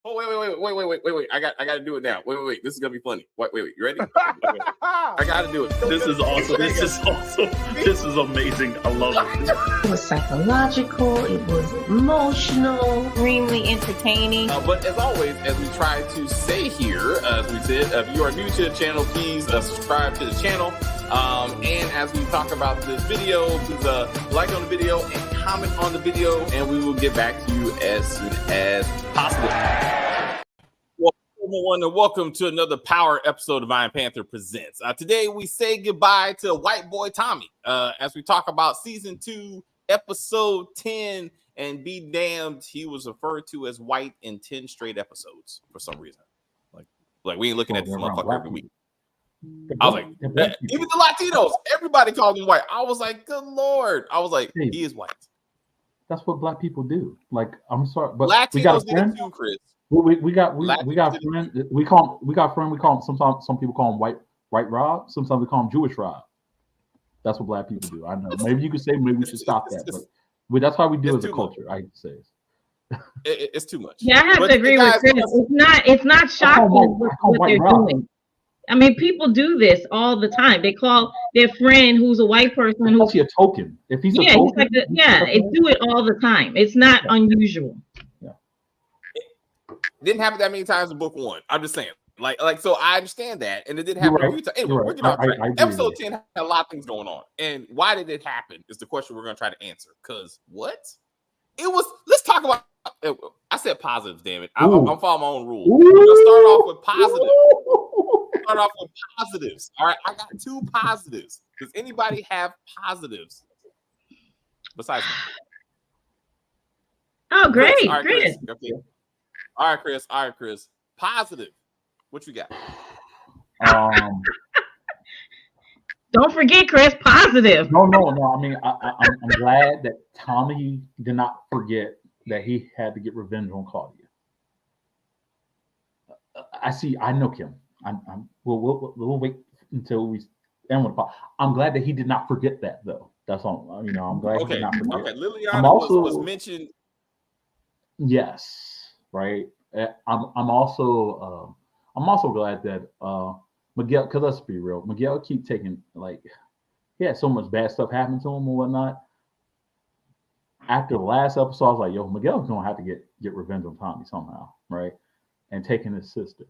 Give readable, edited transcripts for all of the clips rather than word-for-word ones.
Oh, wait. I got to do it now. Wait. This is going to be funny. Wait. You ready? I got to do it. This is awesome. This is amazing. I love it. It was psychological. It was emotional. Extremely entertaining. But as always, as we try to say here, as we said, if you are new to the channel, please subscribe to the channel. And as we talk about this video, please like on the video and comment on the video, and we will get back to you as soon as possible. Everyone, and welcome to another power episode of Iron Panther Presents. Today we say goodbye to White Boy Tommy as we talk about season 2, episode 10, and be damned, he was referred to as white in 10 straight episodes for some reason. Like we ain't looking at this motherfucker every week. I was like, even the Latinos, everybody called him white. I was like, good Lord. I was like, he is white. That's what black people do. Like, I'm sorry, but Latinos we got a friend too, Chris. We got friend. We call him. Sometimes some people call him white Rob. Sometimes we call him Jewish Rob. That's what black people do. I know. Maybe you could say maybe we should stop that, but that's how we do as a culture. I say it's too much. Yeah, I have to agree with Chris. It's not shocking what they're doing. I mean, people do this all the time. They call their friend who's a white person who's a token. If he's a token, they do it all the time. It's not unusual. Yeah. It didn't happen that many times in book 1. I'm just saying. Like so I understand that. And it didn't happen a few times. Anyway, we're getting off track. Episode 10 had a lot of things going on. And why did it happen is the question we're going to try to answer. Because what? Let's talk about I said positives, damn it. I'm following my own rules. We're going to start off with positives. All right, I got 2 positives. Does anybody have positives besides me? Oh, great, Chris. All right, Chris. Okay. All right, Chris. Positive. What you got? Don't forget, Chris. Positive. No. I mean, I'm glad that Tommy did not forget that he had to get revenge on Claudia. I know Kim. We'll wait until we end with the pod. I'm glad that he did not forget that, though. That's all. You know, I'm glad he did not forget. Okay, Liliana was mentioned. Yes, right. I'm also glad that Miguel, because let's be real, Miguel keep taking, like, he had so much bad stuff happen to him and whatnot. After the last episode, I was like, yo, Miguel's gonna have to get revenge on Tommy somehow, right? And taking his sister,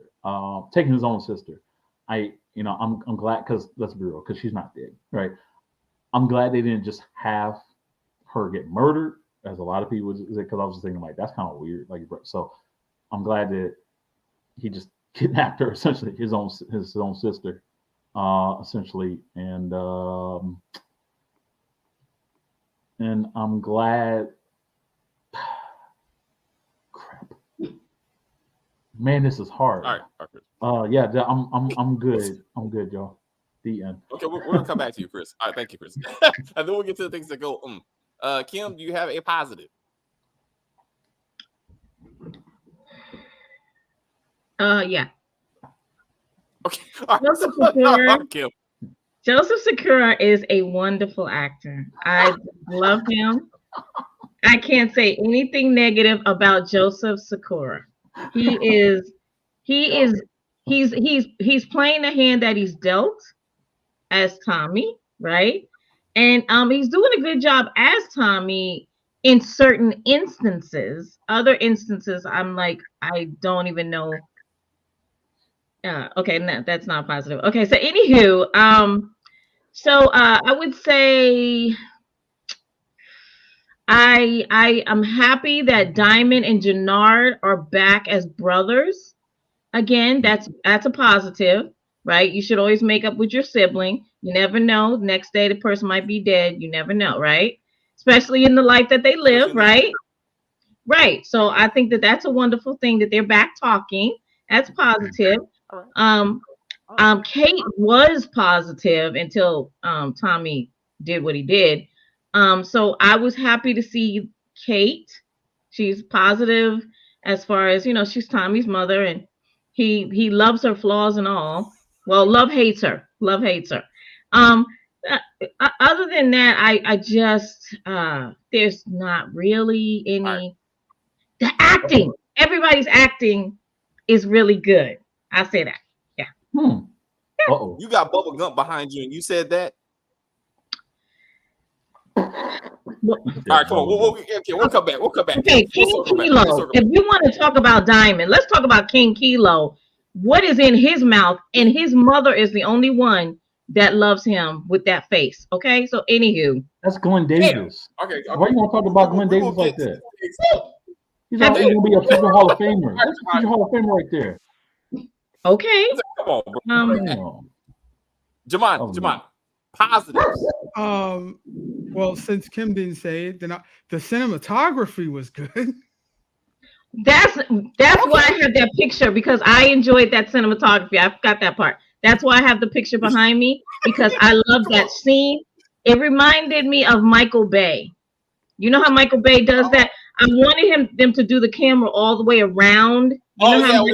taking his own sister. I'm glad, because let's be real, because she's not dead, right? I'm glad they didn't just have her get murdered, as a lot of people, because I was just thinking, like, that's kind of weird. Like, so I'm glad that he just kidnapped her, essentially, his own sister, essentially, and I'm glad. Crap, man, this is hard. All right, yeah, I'm good. I'm good, y'all. The end. Okay, we're gonna come back to you, Chris. All right, thank you, Chris. And then we'll get to the things that go. Kim, do you have a positive? Yeah. Okay. Right. Joseph Sakura is a wonderful actor. I love him. I can't say anything negative about Joseph Sakura. He's playing the hand that he's dealt as Tommy, right? And he's doing a good job as Tommy in certain instances. Other instances, I'm like, I don't even know. Okay, no, that's not positive. Okay, so anywho, I would say I'm happy that Diamond and Jannard are back as brothers. Again, that's a positive, right? You should always make up with your sibling. You never know. Next day, the person might be dead. You never know, right? Especially in the life that they live, right? Right. So I think that that's a wonderful thing that they're back talking. That's positive. Kate was positive until Tommy did what he did. So I was happy to see Kate. She's positive as far as, she's Tommy's mother, and he loves her flaws and all. Well, love hates her. Other than that, I just there's not really any. The acting. everybody's acting is really good. I say that. Yeah. Uh-oh. You got Bubba Gump behind you, and you said that. All right, come on. We'll come back. We'll come back. Okay, King Kilo. If you want to talk about Diamond, let's talk about King Kilo. What is in his mouth? And his mother is the only one that loves him with that face. Okay, so anywho, that's Glenn Davis. Okay. Why you want to talk about Glenn Davis like that? He's gonna be a future Hall of Famer. That's a future Hall of Famer right there. Okay. Come on, bro. Jamon, positives. Well, since Kim didn't say it, then the cinematography was good. That's why I have that picture, because I enjoyed that cinematography. I forgot that part. That's why I have the picture behind me, because I love that scene. It reminded me of Michael Bay. You know how Michael Bay does that? I wanted them to do the camera all the way around. You know how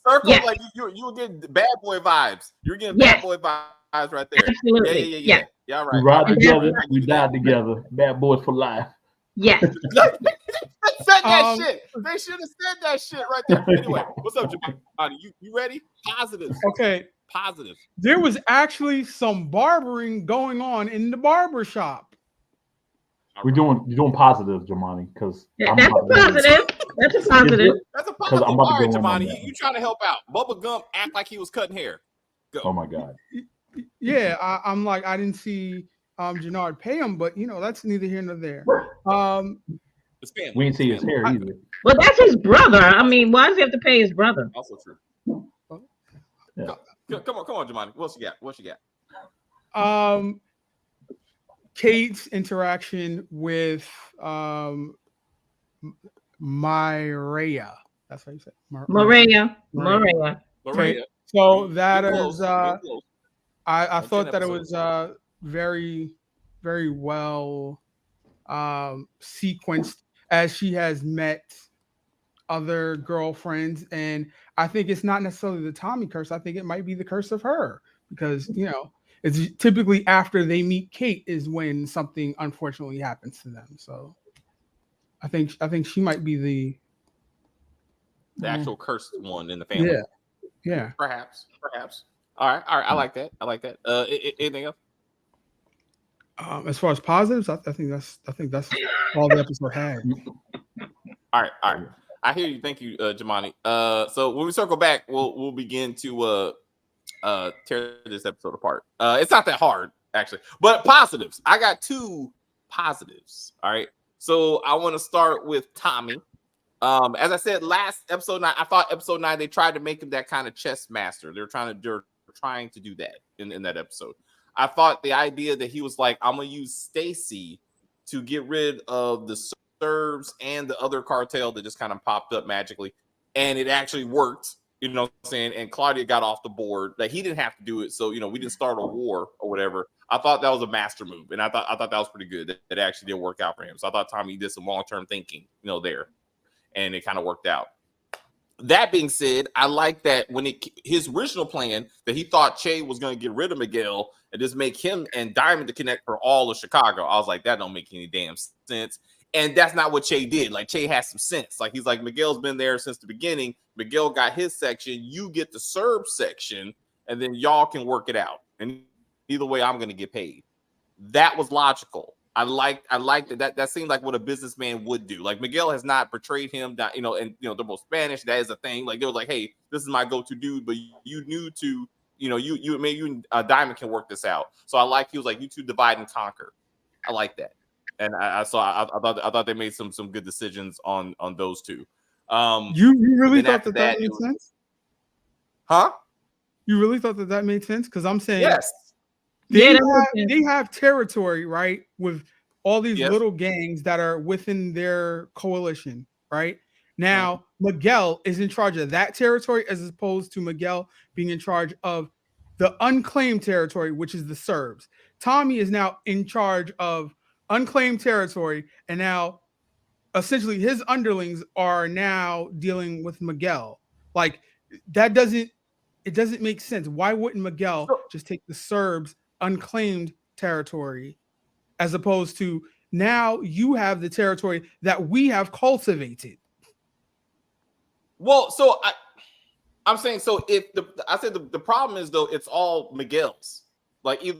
circle, yes. Like you were getting bad boy vibes. You were getting bad boy vibes right there. Absolutely. Yeah. All right. We ride together, we die together. Bad boys for life. Yes. Said that shit. They should have said that shit right there. Anyway, what's up, Jamon? You ready? Positives. Okay. Positives. There was actually some barbering going on in the barber shop. You're doing positives, Jamani, because that's a positive. That's a positive. That's a positive. All right, Jamani, you trying to help out. Bubba Gump act like he was cutting hair. Go. Oh my God. Yeah, I'm like, I didn't see Jannard pay him, but that's neither here nor there. We didn't see his hair either. Well, that's his brother. I mean, why does he have to pay his brother? Also true. Yeah. Come on, Jamani. What you got? Kate's interaction with Maria. That's how you say it. Maria. Okay. So that is I thought that it was very, very well sequenced, as she has met other girlfriends, and I think it's not necessarily the Tommy curse. I think it might be the curse of her, because it's typically after they meet Kate is when something unfortunately happens to them. So I think she might be the actual cursed one in the family. Yeah. Perhaps. All right. I like that. Anything else? As far as positives, I think that's all the episode had. All right. I hear you. Thank you, Jamani. So when we circle back, we'll begin to tear this episode apart. It's not that hard, actually, but positives. I got 2 positives. All right. So I want to start with Tommy. As I said last episode 9, I thought episode 9 they tried to make him that kind of chess master. They're trying to do that in that episode. I thought the idea that he was like, I'm gonna use Stacy to get rid of the STARZ and the other cartel that just kind of popped up magically, and it actually worked. You know what I'm saying? And Claudia got off the board. Like, he didn't have to do it, so we didn't start a war or whatever. I thought that was a master move, and I thought that was pretty good. That it actually did work out for him. So I thought Tommy did some long-term thinking, there, and it kind of worked out. That being said, I like that when his original plan that he thought Che was going to get rid of Miguel and just make him and Diamond to connect for all of Chicago. I was like, that don't make any damn sense. And that's not what Che did. Like, Che has some sense. Like, he's like, Miguel's been there since the beginning. Miguel got his section. You get the STARZ section, and then y'all can work it out. And either way, I'm going to get paid. That was logical. I liked that. That seemed like what a businessman would do. Like, Miguel has not portrayed him that, and they're both Spanish. That is a thing. Like, they were like, hey, this is my go-to dude, but you knew to, you Diamond can work this out. So he was like, you two divide and conquer. I like that. And I thought they made some good decisions on those two. You really thought that made sense? Huh? You really thought that made sense? Because I'm saying yes. They have territory, right, with all these little gangs that are within their coalition, right? Now, Miguel is in charge of that territory as opposed to Miguel being in charge of the unclaimed territory, which is the STARZ. Tommy is now in charge of unclaimed territory, and now essentially his underlings are now dealing with Miguel. Like, it doesn't make sense. Why wouldn't Miguel just take the STARZ unclaimed territory as opposed to now you have the territory that we have cultivated? Well, so I'm saying, so if I said the problem is though, it's all Miguel's. Like either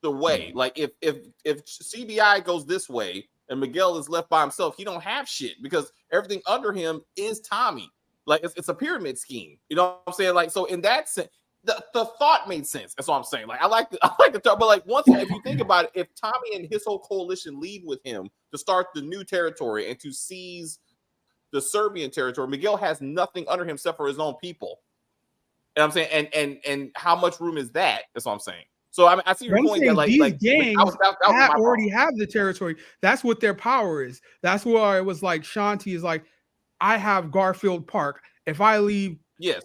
way, like if CBI goes this way and Miguel is left by himself, he don't have shit because everything under him is Tommy. Like it's a pyramid scheme. You know what I'm saying? Like, so in that sense, the thought made sense. That's what I'm saying. Like I like the thought, but like once if you think about it, if Tommy and his whole coalition lead with him to start the new territory and to seize the Serbian territory, Miguel has nothing under him except for his own people. You know what I'm saying? And how much room is that? That's what I'm saying. So I mean, I see your point that these gangs already have the territory. That's what their power is. That's why it was like Shanti is like, I have Garfield Park. If I leave, yes,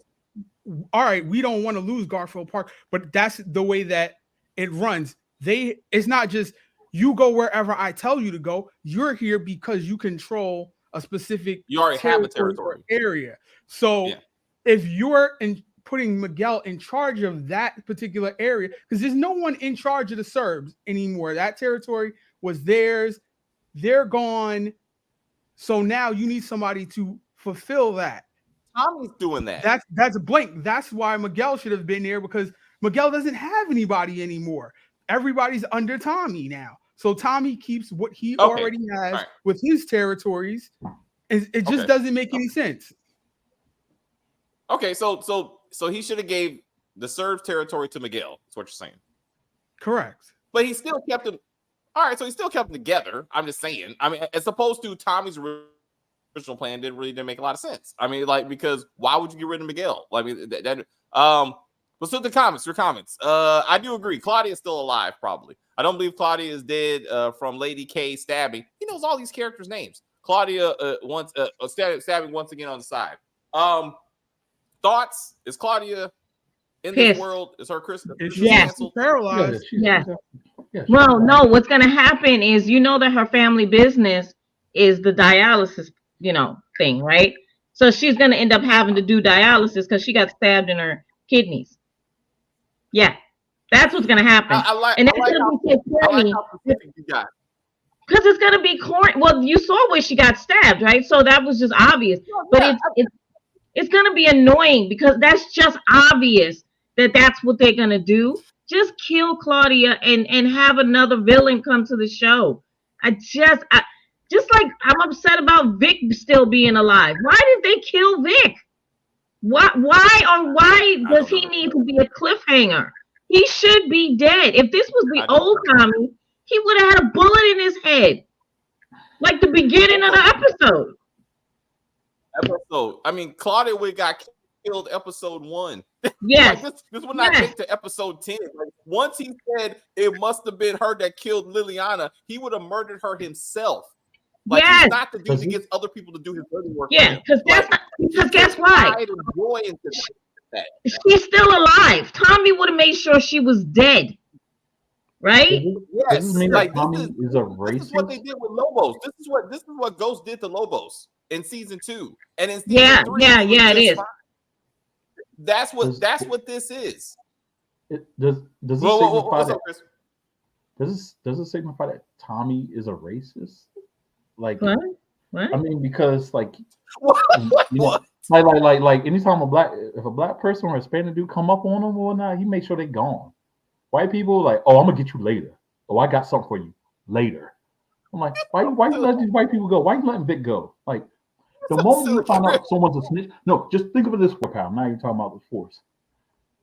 all right, we don't want to lose Garfield Park, but that's the way that it runs. It's not just you go wherever I tell you to go. You're here because you control a specific you already have a territory area. So if you're putting Miguel in charge of that particular area, because there's no one in charge of the Serbs anymore. That territory was theirs. They're gone. So now you need somebody to fulfill that. Tommy's doing that. That's a blank. That's why Miguel should have been there, because Miguel doesn't have anybody anymore. Everybody's under Tommy now. So Tommy keeps what he already has with his territories. And it just doesn't make any sense. Okay, so he should have gave the Serbs territory to Miguel. That's what you're saying. Correct. But he still kept them. All right, so he still kept them together. I'm just saying. I mean, as opposed to Tommy's original plan didn't make a lot of sense. I mean, like, because why would you get rid of Miguel? I mean, let's look at your comments. I do agree. Claudia's still alive, probably. I don't believe Claudia is dead from Lady K stabbing. He knows all these characters' names. Claudia stabbing once again on the side. Thoughts? Is Claudia in this world? Is her Kristen? Yes. Paralyzed. Yes. Well, no, what's going to happen is, you know, that her family business is the dialysis, thing, right? So she's going to end up having to do dialysis because she got stabbed in her kidneys. Yeah, that's what's going to happen. And that's going to be corny. Because it's going to be corny. Well, you saw where she got stabbed, right? So that was just obvious. But it's going to be annoying because that's just obvious that that's what they're going to do. Just kill Claudia and have another villain come to the show. Just like I'm upset about Vic still being alive. Why did they kill Vic? Why does he need to be a cliffhanger? He should be dead. If this was the old Tommy, he would have had a bullet in his head. Like the beginning of the episode. I mean, Claudia would have got killed episode 1. Yes. Like this would not take to episode 10. Like, once he said it must have been her that killed Liliana, he would have murdered her himself. Like, he's not the dude that gets other people to do his dirty work. Yeah, because guess why? She's still alive. Tommy would have made sure she was dead. Right? Yes. Like, Tommy is a racist. This is what they did with Lobos. This is what Ghost did to Lobos in season 2. And in season 3, it is. Fine. That's what this is. Does it signify that Tommy is a racist? Like, what? I mean, because like, what? Like anytime if a black person or a Hispanic dude come up on him or whatnot, he makes sure they gone. White people like, oh, I'm gonna get you later. Oh, I got something for you later. I'm like, why you let these white people go? Why you letting Vic go? Like, the moment you find out someone's a snitch, no, just think of it this way, pal. Now you're talking about the force.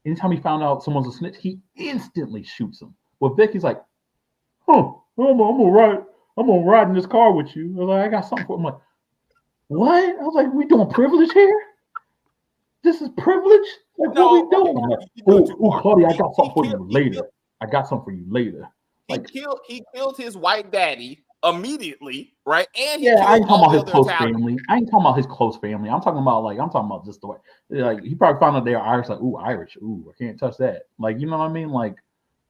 Anytime he found out someone's a snitch, he instantly shoots him. Well, Vic is like, I'm gonna ride in this car with you. I was like, I got something for him. I'm like, what? I was like, we doing privilege here? This is privilege? Like, what are we doing? I'm like, Claudia, I got something for you later. I got something for you later. Like, he killed his white daddy immediately, right? And I ain't talking about his close family. I ain't talking about his close family. I'm talking about just the way. Like, he probably found out they're Irish. Like, Irish. I can't touch that. Like, you know what I mean? Like,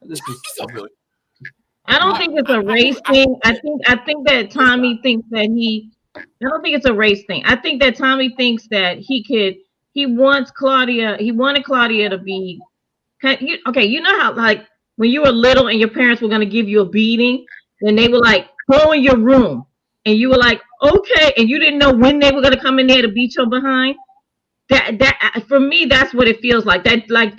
this is so good. I don't think it's a race thing. I think that Tommy thinks that I don't think it's a race thing. I think that Tommy thinks that he wanted Claudia to be, you know how, like, when you were little and your parents were going to give you a beating, and they were like, go in your room. And you were like, okay. And you didn't know when they were going to come in there to beat your behind. that for me, that's what it feels like. That like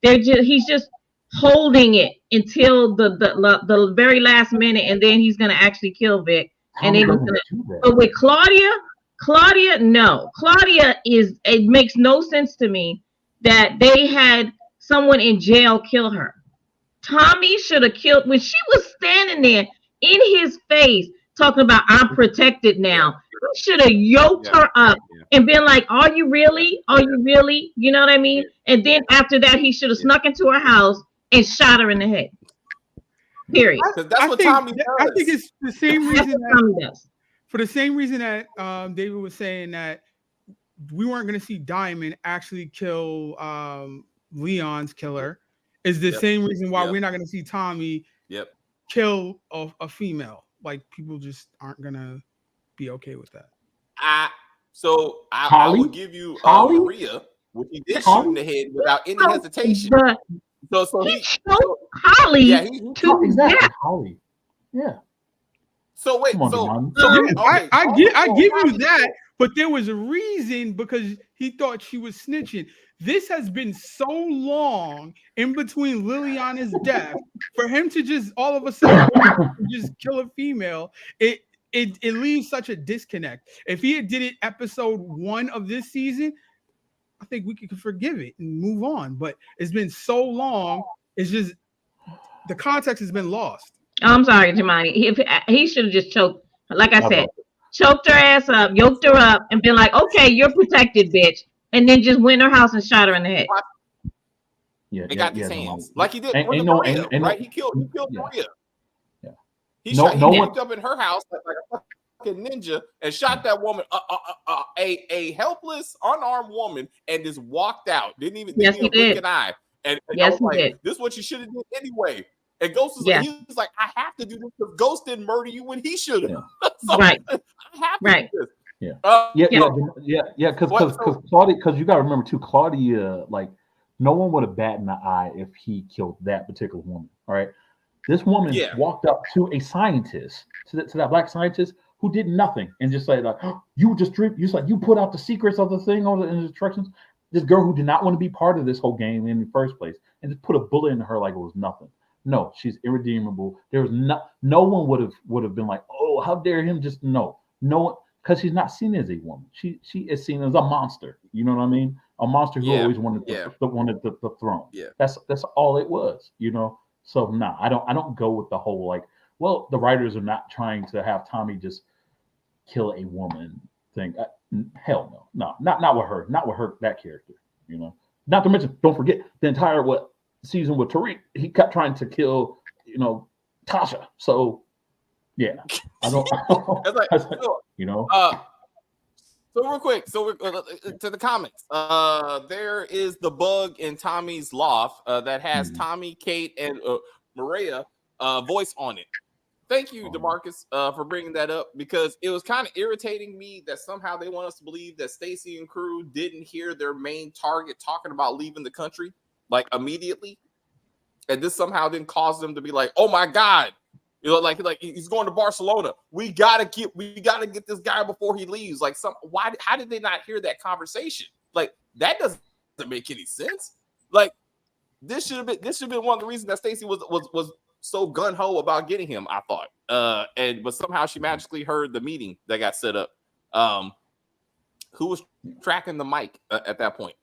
he's just holding it until the very last minute, and then he's gonna actually kill Vic. And then but with Claudia, no. It makes no sense to me that they had someone in jail kill her. Tommy should have killed when she was standing there in his face talking about I'm protected now. He should have yoked her up and been like, are you really? Are you really? You know what I mean? And then after that, he should have snuck into her house and shot her in the head. Period. That's what Tommy does. I think it's the same reason Tommy does. For the same reason that David was saying that we weren't going to see Diamond actually kill Leon's killer, is the same reason why we're not going to see Tommy kill a female. Like, people just aren't going to be okay with that. I would give you Maria, which he did shoot in the head without any hesitation. So he choked Holly. Yeah, exactly. Holly. Yeah. So wait, I give you that, but there was a reason because he thought she was snitching. This has been so long in between Liliana's death for him to just all of a sudden just kill a female. It leaves such a disconnect. If he had did it episode 1 of this season, I think we could forgive it and move on. But it's been so long. It's just the context has been lost. I'm sorry, Jemani. He should have just choked. Like I said, choked her ass up, yoked her up, and been like, "Okay, you're protected, bitch," and then just went in her house and shot her in the head. They got these hands, like he did with Maria, right? He killed Maria. Yeah. He walked up in her house like a fucking ninja and shot that woman, a helpless, unarmed woman, and just walked out. Didn't even blink an eye. And I was like, "This is what you should have done anyway." And Ghost was like, he was like, I have to do this because Ghost didn't murder you when he should have. So right. I have to do this. Because Claudia, because you got to remember too, Claudia, like, no one would have batted an eye if he killed that particular woman. All right. This woman walked up to a scientist, to that black scientist who did nothing and just like you put out the secrets of the thing or the instructions. This girl who did not want to be part of this whole game in the first place and just put a bullet in her like it was nothing. No, she's irredeemable. There was no one would have been like, oh, how dare him? Just no one, because she's not seen as a woman. She is seen as a monster. You know what I mean? A monster who always wanted the throne. Yeah, that's all it was. You know. So I don't go with the whole like, well, the writers are not trying to have Tommy just kill a woman thing. Hell no, not with her, that character. You know. Not to mention, don't forget the entire season with Tariq, he kept trying to kill, Tasha. So, yeah, I don't. You know. So real quick, to the comics. There is the bug in Tommy's loft that has Tommy, Kate, and Maria voice on it. Thank you, DeMarcus, for bringing that up because it was kind of irritating me that somehow they want us to believe that Stacy and crew didn't hear their main target talking about leaving the country like immediately, and this somehow didn't cause them to be like, "Oh my God, like he's going to Barcelona. We gotta get this guy before he leaves." Like, how did they not hear that conversation? Like, that doesn't make any sense. Like, this should have been one of the reasons that Stacy was so gun ho about getting him. I thought, but somehow she magically heard the meeting that got set up. Who was tracking the mic at that point?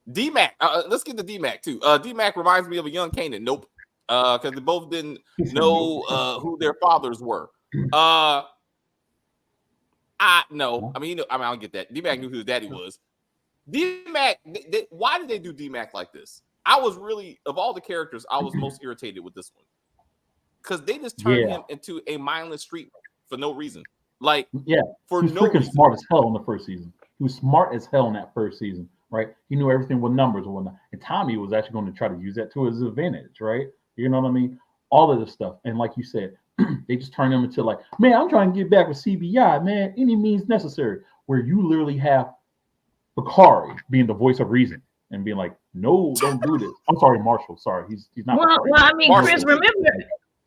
D-Mac, let's get to D-Mac too. D-Mac reminds me of a young Kanan. Nope, because they both didn't know who their fathers were. I don't get that. D-Mac knew who his daddy was. D-Mac, why did they do D-Mac like this? I was really, of all the characters, I was most irritated with this one because they just turned him into a mindless street for no reason. Like, for he was no freaking reason. Smart as hell in the first season. He was smart as hell in that first season. Right, he knew everything with numbers and whatnot. And Tommy was actually going to try to use that to his advantage, right? You know what I mean? All of this stuff. And like you said, they just turned him into like, man, I'm trying to get back with CBI, man, any means necessary. Where you literally have Bakari being the voice of reason and being like, no, don't do this. I'm sorry, Marshall. Sorry, he's not. Well, I mean, Marshall. Chris, remember.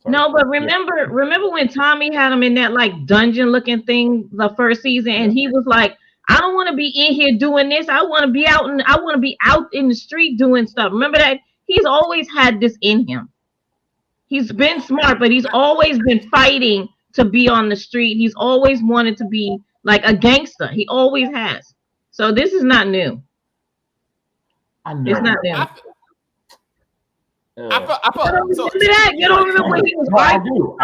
Sorry. No, but remember when Tommy had him in that like dungeon looking thing the first season, and he was like, I don't want to be in here doing this. I want to be out in the street doing stuff. Remember that? He's always had this in him. He's been smart, but he's always been fighting to be on the street. He's always wanted to be like a gangster. He always has. So this is not new. I know. It's not new. You don't remember when he was I do.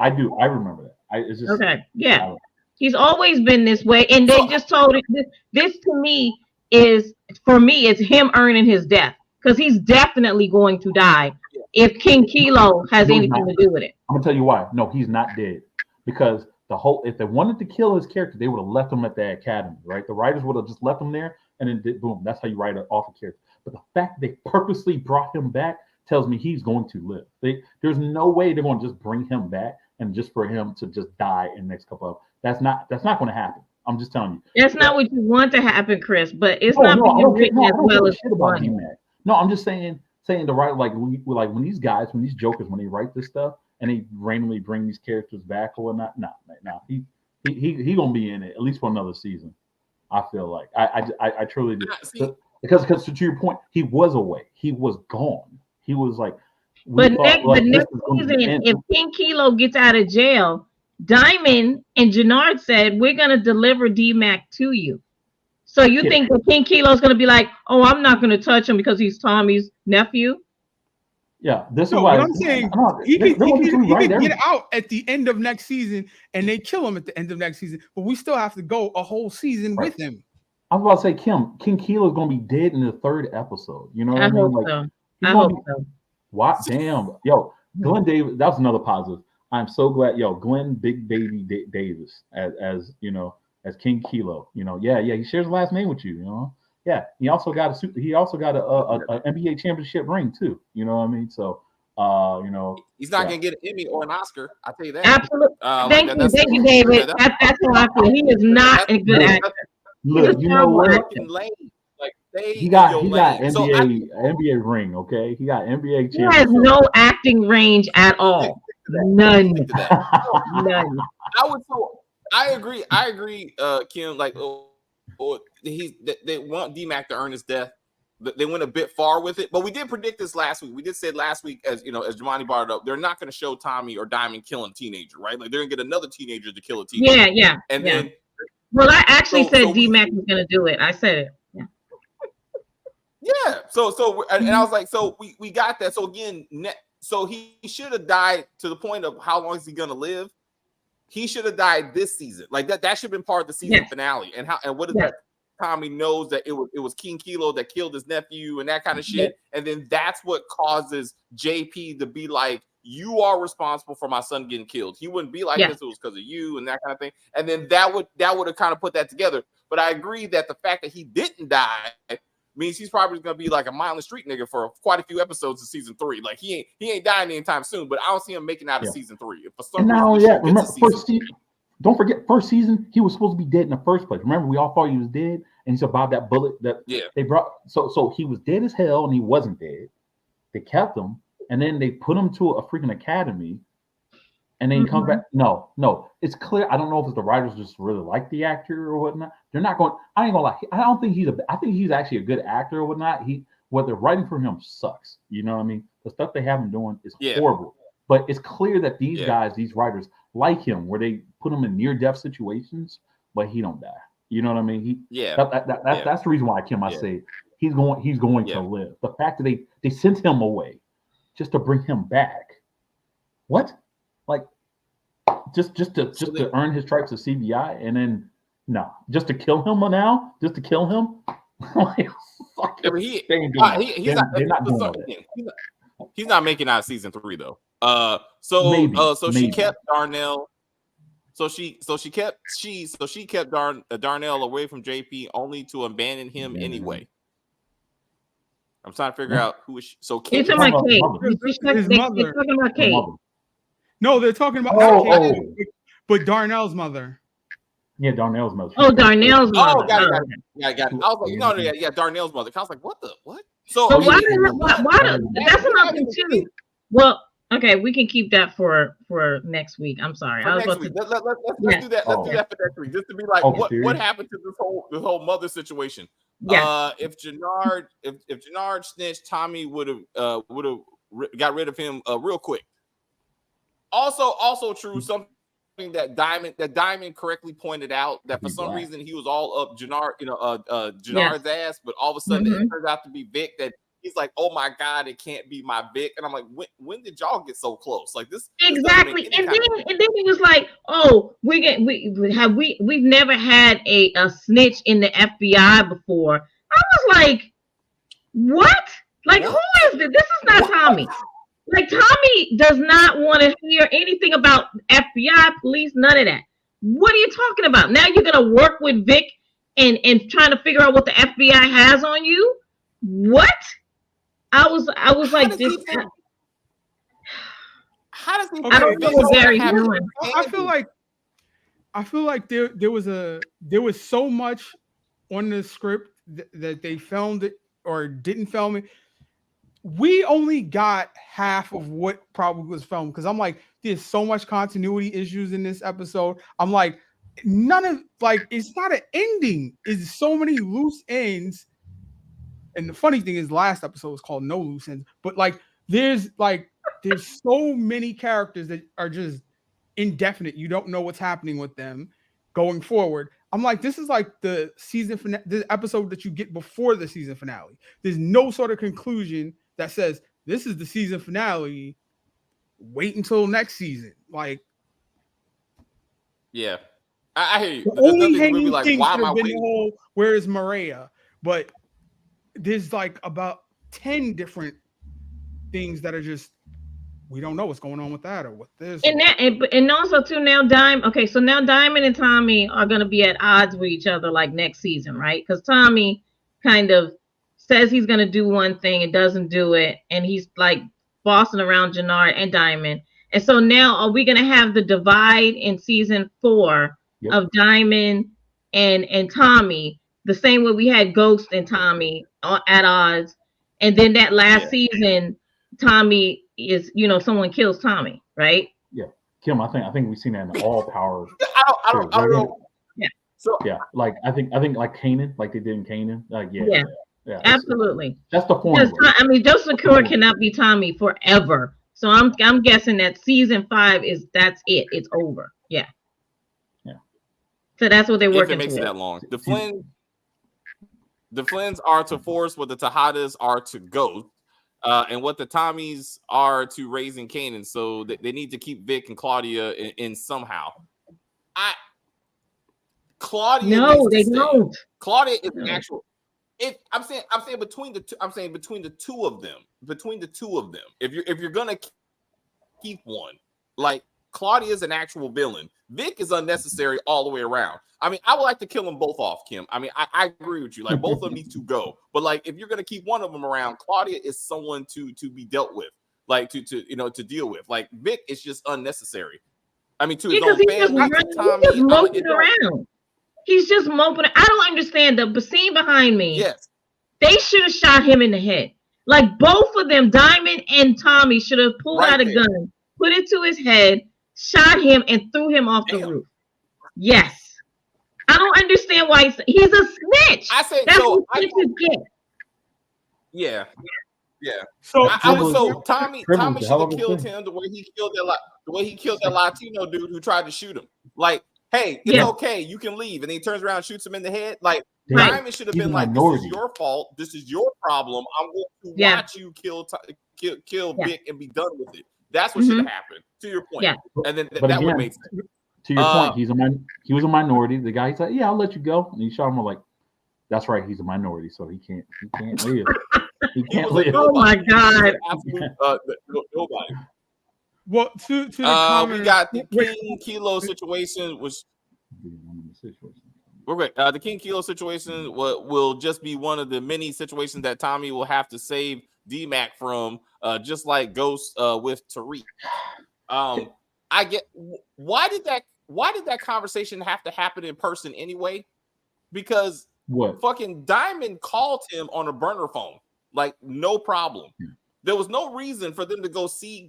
I remember that. It's just, okay. Yeah. He's always been this way. And they just told it. This to me is, for me, it's him earning his death. Because he's definitely going to die if King Kilo has anything to do with it. I'm gonna tell you why. No, he's not dead. Because if they wanted to kill his character, they would have left him at the academy, right? The writers would have just left him there, and then boom, that's how you write off a character. But the fact they purposely brought him back tells me he's going to live. There's no way they're going to just bring him back and just for him to just die in the next couple of. That's not going to happen. I'm just telling you. That's not what you want to happen, Chris. But it's not being written as well as shit about DMAC. No, I'm just saying the right, like when these guys, when these jokers, when they write this stuff and they randomly bring these characters back or whatnot, no, he gonna be in it at least for another season. I feel like I truly do. Because to your point, he was away, he was gone, he was like. But next season, if King Kilo gets out of jail, Diamond and Jannard said we're gonna deliver DMAC to you. So you think that King Kilo is going to be like, oh, I'm not going to touch him because he's Tommy's nephew? Yeah, this is why I'm saying he could get out at the end of next season, and they kill him at the end of next season. But we still have to go a whole season with him. I was about to say, King Kilo is going to be dead in the 3rd episode. You know what I mean? I hope so. What? Damn, yo, Glenn Davis. That's another positive. I'm so glad, yo, Glenn Big Baby Davis as you know. As King Kilo, you know, yeah, he shares the last name with you, you know, yeah. He also got a NBA championship ring too, you know what I mean? So, you know, he's not gonna get an Emmy or an Oscar. I'll tell you that. Absolutely. Thank you, David. That's how I feel. He is not a good actor. Look, you know what? Like he got NBA ring, okay? He got NBA championship. He has no acting range at all. None. None. I agree, Kim. Like, they want DMAC to earn his death. They went a bit far with it, but we did predict this last week. We did say last week, as you know, as Jamani brought it up, they're not going to show Tommy or Diamond killing a teenager, right? Like they're going to get another teenager to kill a teenager. Yeah. Then, well, I actually said DMAC was going to do it. I said it. Yeah. So, and I was like, so we got that. So again, so he should have died to the point of how long is he going to live? He should have died this season. Like that should have been part of the season finale. And what is that? Tommy knows that it was King Kilo that killed his nephew and that kind of shit. And then that's what causes JP to be like, you are responsible for my son getting killed. He wouldn't be like this. It was because of you and that kind of thing. And then that would have kind of put that together. But I agree that the fact that he didn't die means he's probably going to be like a mindless street nigga for quite a few episodes of season 3. Like he ain't dying anytime soon, but I don't see him making out of season 3. If for some reason, remember don't forget first season, he was supposed to be dead in the first place. Remember, we all thought he was dead, and he survived that bullet that they brought. So he was dead as hell, and he wasn't dead. They kept him, and then they put him to a freaking academy, and then he comes back. No, it's clear. I don't know if it's the writers just really like the actor or whatnot. They're not going. I ain't gonna lie. I don't think I think he's actually a good actor or whatnot. What they're writing for him sucks. You know what I mean? The stuff they have him doing is horrible. But it's clear that these guys, these writers, like him, where they put him in near-death situations, but he don't die. You know what I mean? That's the reason why I say he's going to live. The fact that they sent him away just to bring him back. What? Like just to earn his stripes of CBI, and then just to kill him now, just to kill him. He's not making out season 3 though. So she kept Darnell. So she kept Darnell away from JP only to abandon him anyway. I'm trying to figure out who is she. So Kate. They're talking about Kate. No, they're talking about Kate, but Darnell's mother. Yeah, Darnell's mother. Oh, Darnell's mother. Oh, got it. I was like, Darnell's mother. I was like, what? So why? That's what I'm confused. Well, Okay, we can keep that for next week. I'm sorry. For next week. Let's do that. Let's do that for next week. Just to be like, what happened to this whole mother situation? Yeah. If Jannard snitched, Tommy would have got rid of him real quick. Also true, something that Diamond correctly pointed out, that for some reason he was all up Jannard's ass, but all of a sudden it turns out to be Vic. That he's like, oh my God, it can't be my Vic. And I'm like, when did y'all get so close? Like this exactly. And then he was like, oh, we've never had a snitch in the FBI before. I was like, what? Like, who is this? This is not Tommy. Like, Tommy does not want to hear anything about FBI, police, none of that. What are you talking about? Now you're gonna work with Vic and trying to figure out what the FBI has on you? What? I was like, this. How does he? I don't know what Gary's doing. I feel like there was so much on the script that they filmed it or didn't film it. We only got half of what probably was filmed, because I'm like, there's so much continuity issues in this episode. I'm like, it's not an ending. It's so many loose ends. And the funny thing is, last episode was called No Loose Ends. But there's so many characters that are just indefinite. You don't know what's happening with them going forward. I'm like, this is like the season finale, the episode that you get before the season finale. There's no sort of conclusion that says this is the season finale. Wait until next season. Like, yeah, I hear you. The only hanging thing should have been the whole where is Maria, but there's like about 10 different things that are just, we don't know what's going on with that or what this. And also too, now so now Diamond and Tommy are going to be at odds with each other like next season, right? Because Tommy kind of says he's going to do one thing and doesn't do it, and he's like bossing around Jannard and Diamond. And so now are we going to have the divide in season 4 of Diamond and Tommy, the same way we had Ghost and Tommy at odds, and then that last season Tommy is, someone kills Tommy, right? Yeah, Kim, I think we've seen that in all Power. I don't know. Yeah. So like I think like Kanan, like they did in Kanan. Yeah, absolutely. That's the point. I mean, Joseph Secure cannot be Tommy forever. So I'm guessing that season 5 that's it. It's over. Yeah. Yeah. So that's what they're working. If it makes it that long, the Flynn's are to Force what the Tejadas are to Ghost. And what the Tommies are to raising Kanan, so they need to keep Vic and Claudia in somehow. Claudia. No, they don't. Claudia is an actual. I'm saying between the two. I'm saying between the two of them. If you're gonna keep one, like Claudia is an actual villain. Vic is unnecessary all the way around. I mean, I would like to kill them both off, Kim. I mean, I agree with you. Like, both of them need to go. But like, if you're gonna keep one of them around, Claudia is someone to be dealt with, like to deal with. Like, Vic is just unnecessary. I mean, to his own family, Tommy, he's just moping around. He's just moping. I don't understand the scene behind me. Yes, they should have shot him in the head. Like, both of them, Diamond and Tommy, should have pulled out a gun, put it to his head, shot him, and threw him off the roof. Yes. I don't understand why he's a snitch. I said that's so. What snitches get. Yeah. So Tommy should have killed him the way he killed that Latino dude who tried to shoot him. Like, hey, it's okay, you can leave, and then he turns around and shoots him in the head. Like, Diamond should have been like, "This is your fault. This is your problem. I'm going to watch you kill Vic and be done with it." That's what should have happened. To your point, and then that would make sense. To your point, he was a minority. The guy, he's like, "Yeah, I'll let you go," and he shot him. Like, that's right, he's a minority, so he can't live. He can't live. Oh my God! Nobody. Well, to the comment, we got the King Kilo situation, which we're great. The King Kilo situation will just be one of the many situations that Tommy will have to save D-Mac from, just like Ghost with Tariq. I get why did that conversation have to happen in person anyway? Because fucking Diamond called him on a burner phone, like no problem. There was no reason for them to go see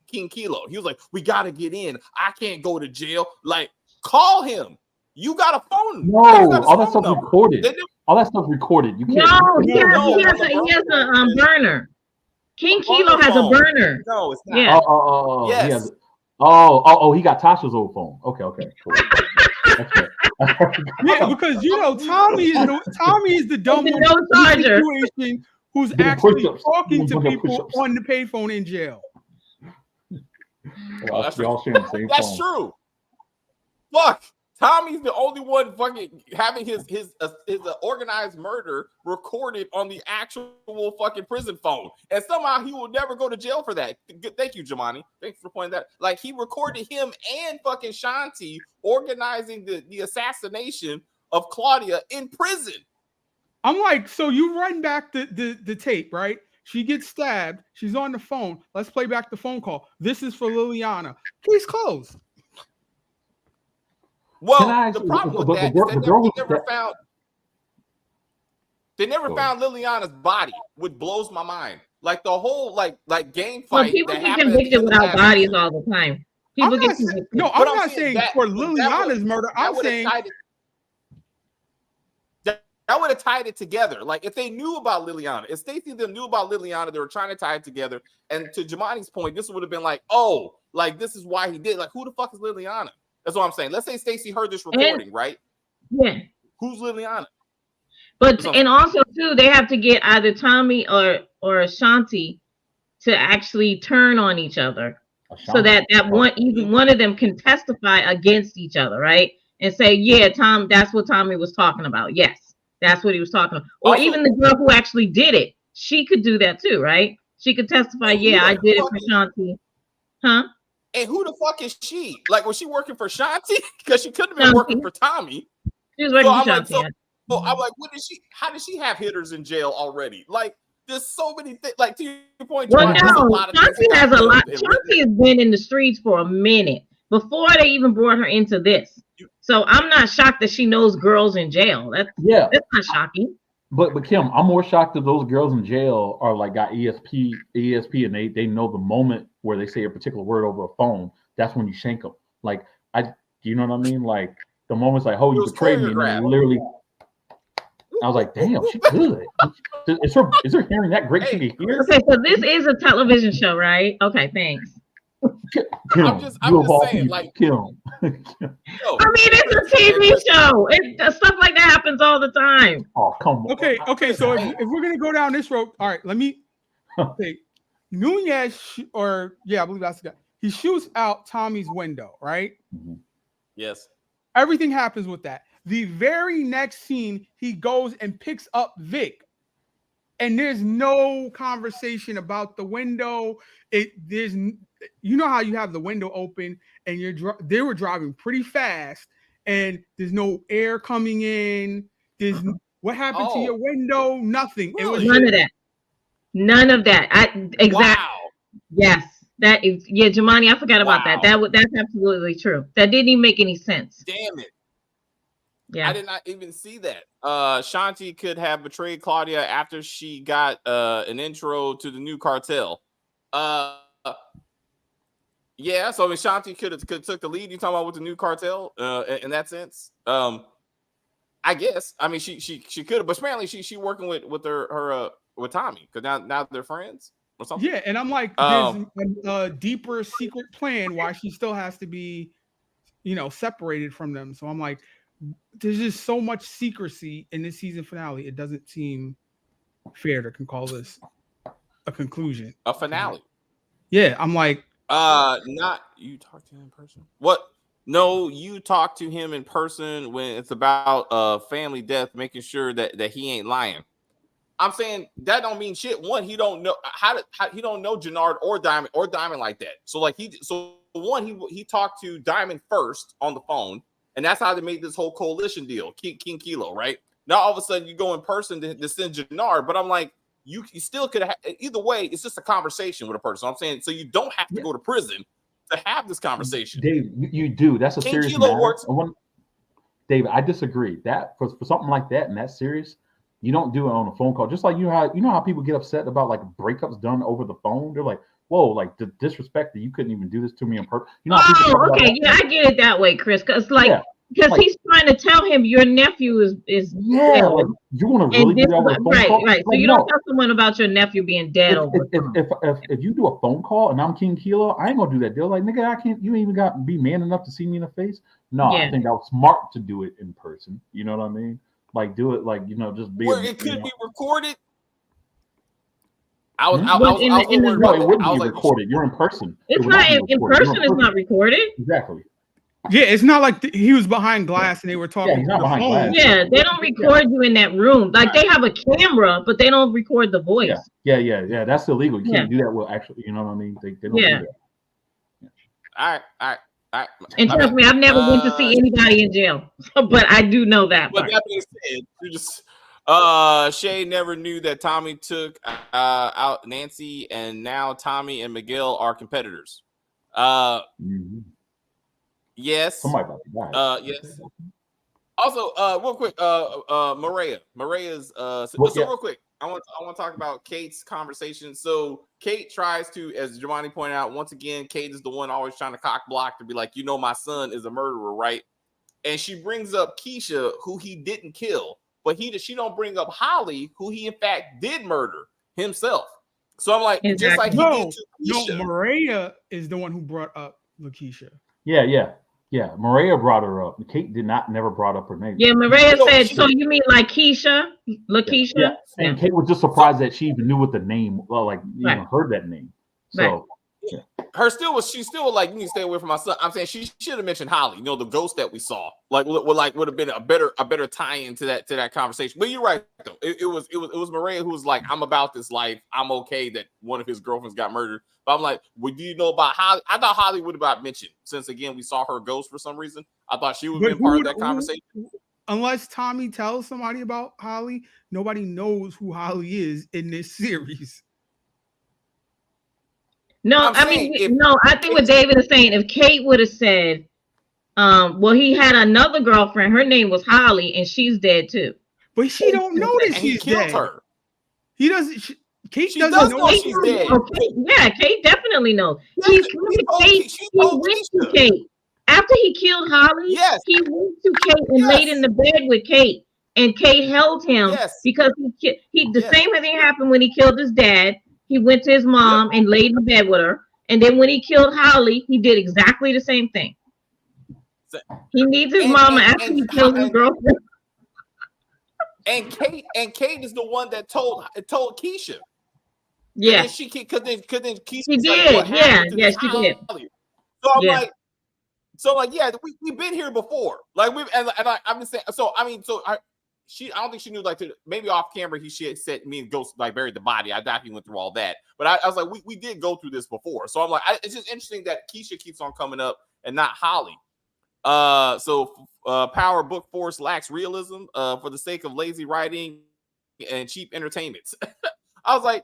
King Kilo. He was like, we got to get in. I can't go to jail. Like, call him. You got a phone. No, all that stuff recorded. All that stuff recorded. You can't. No, he has a burner. King Kilo has a burner. No, it's not. Yeah. Yes. He got Tasha's old phone. Okay, cool. Yeah, because Tommy is the dumb one in the situation who's actually talking to people on the payphone in jail. That's true. Fuck. Tommy's the only one fucking having his organized murder recorded on the actual fucking prison phone, and somehow he will never go to jail for that. Thank you, Jamani. Thanks for pointing that. Like, he recorded him and fucking Shanti organizing the assassination of Claudia in prison. I'm like, so you run back the tape, right? She gets stabbed. She's on the phone. Let's play back the phone call. This is for Liliana. Case closed. Well, the problem with that is they never found Liliana's body, which blows my mind. Like, the whole like game fight. Well, people get convicted without bodies all the time. People get convicted. No, I'm not saying for Liliana's murder. I'm saying that would have tied it together. Like, if they knew about Liliana, if Stacey and them knew about Liliana, they were trying to tie it together. And to Jamani's point, this would have been like, oh, like, this is why he did. Like, who the fuck is Liliana? That's what I'm saying. Let's say Stacey heard this recording, right? Yeah. Who's Liliana? But and also too, they have to get either Tommy or Shanti to actually turn on each other, so that even one of them can testify against each other, right? And say, yeah, Tom, that's what Tommy was talking about. Yes, that's what he was talking about. Or also, even the girl who actually did it, she could do that too, right? She could testify, yeah, I did it for Shanti. Huh? And who the fuck is she? Like, was she working for Shanti? Because she could have been working for Tommy. She was working for Shanti. So I'm like, what is she? How does she have hitters in jail already? Like, there's so many things. Like, to your point, well, no, Shanti has a lot. Shanti has been in the streets for a minute before they even brought her into this. So I'm not shocked that she knows girls in jail. That's not shocking. But Kim, I'm more shocked that those girls in jail are like got ESP, and they know the moment where they say a particular word over a phone. That's when you shank them. Like, you know what I mean? Like, the moment's like, oh, you betrayed me, and then literally, I was like, damn, she's good. Is her hearing that great to be here? Okay, so this is a television show, right? Okay, thanks. Kim, I'm just saying, like, Kim. I mean, it's a TV show. Stuff like that happens all the time. Oh, come on. Okay. So if we're gonna go down this road, all right. Let me. Okay, Nunez, I believe that's the guy. He shoots out Tommy's window, right? Mm-hmm. Yes. Everything happens with that. The very next scene, he goes and picks up Vic, and there's no conversation about the window. You know how you have the window open and they were driving pretty fast and there's no air coming in. What happened to your window? Nothing. Really? It was none of that. None of that. Exactly. Wow. Yes. That is, Jamani, I forgot about that. That's absolutely true. That didn't even make any sense. Damn it. Yeah. I did not even see that. Shanti could have betrayed Claudia after she got an intro to the new cartel. Yeah, so I mean, Shanti could took the lead. You talking about with the new cartel in that sense? I guess. I mean, she could have, but apparently she working with her with Tommy, because now they're friends or something. Yeah, and I'm like, there's a deeper secret plan why she still has to be, separated from them. So I'm like, there's just so much secrecy in this season finale. It doesn't seem fair to call this a conclusion. A finale. Yeah, I'm like, not you talk to him in person. What? No, you talk to him in person when it's about family death, making sure that he ain't lying. I'm saying that don't mean shit. One, he don't know how he don't know Jannard or Diamond like that. So like he talked to Diamond first on the phone, and that's how they made this whole coalition deal, King Kilo, right? Now all of a sudden you go in person to send Jannard, but I'm like, you still could have, either way, it's just a conversation with a person. I'm saying, so you don't have to go to prison to have this conversation. Dave, you do. That's a King serious Kilo matter. works. David, I disagree. That for something like that and that serious, You don't do it on a phone call. Just like you know how people get upset about like breakups done over the phone. They're like, whoa, like the disrespect that you couldn't even do this to me in person. You know how people talk okay, about I get it that way, Chris. Because he's trying to tell him your nephew is dead. Like you want to really do that with a phone call, right? Like, so you don't tell someone about your nephew being dead if you do a phone call and I'm King Kilo, I ain't gonna do that. They're like, nigga, I can't. You ain't even got to be man enough to see me in the face. No, I think that was smart to do it in person. You know what I mean? Like do it like just be. Where it could be recorded. I wouldn't be recorded. You're in person. It's not in person. It's not recorded. Exactly. Yeah, it's not like he was behind glass and they were talking. Yeah, he's not behind glass. Yeah, they don't record you in that room. Like they have a camera, but they don't record the voice. Yeah. That's illegal. You can't do that. Well, actually, you know what I mean? They don't do that. All right. And trust me, I've never went to see anybody in jail, but I do know that. But that being said, you just Shay never knew that Tommy took out Nancy, and now Tommy and Miguel are competitors. Yes. Somebody about to die. Yes. Also, real quick, Maria's real quick. I want to talk about Kate's conversation. So Kate tries to, as Giovanni pointed out, once again, Kate is the one always trying to cock block to be like, my son is a murderer, right? And she brings up Keisha, who he didn't kill, but she don't bring up Holly, who he in fact did murder himself. So I'm like, just like he did to Keisha. No, Maria is the one who brought up Lakeisha. Yeah, Maria brought her up. Kate never brought up her name. Yeah, Maria said, so you mean like Keisha? Lakeisha? Yeah. And Kate was just surprised that she even knew what the name, heard that name. So she still like, you need to stay away from my son. I'm saying she should have mentioned Holly, the ghost that we saw. Would have been a better tie-in to that conversation. But you're right though. It was Maria who was like, I'm about this life. I'm okay that one of his girlfriends got murdered. But I'm like, well, do you know about Holly? I thought Holly would have got mentioned since again we saw her ghost for some reason. I thought she would have been part of that conversation. Unless Tommy tells somebody about Holly, nobody knows who Holly is in this series. No, I think what David is saying, if Kate would have said, he had another girlfriend, her name was Holly, and she's dead too. But she don't know that she's dead. Her. He doesn't. Kate she doesn't know she's dead. Yeah, Kate definitely knows. He went to Kate. After he killed Holly, he went to Kate and laid in the bed with Kate. And Kate held him because the same thing happened when he killed his dad. He went to his mom and laid in bed with her. And then when he killed Holly, he did exactly the same thing. He needs his mama after he killed his girlfriend. And Kate is the one that told Keisha. Yeah, because then Keisha. She did. Yeah, she did. So I'm like, we've been here before. Like I'm just saying. I don't think she knew. Maybe off camera, she had said me and Ghost buried the body. I doubt he went through all that. But I was like, we did go through this before. So I'm like, it's just interesting that Keisha keeps on coming up and not Holly. Power Book Force lacks realism for the sake of lazy writing and cheap entertainment. I was like,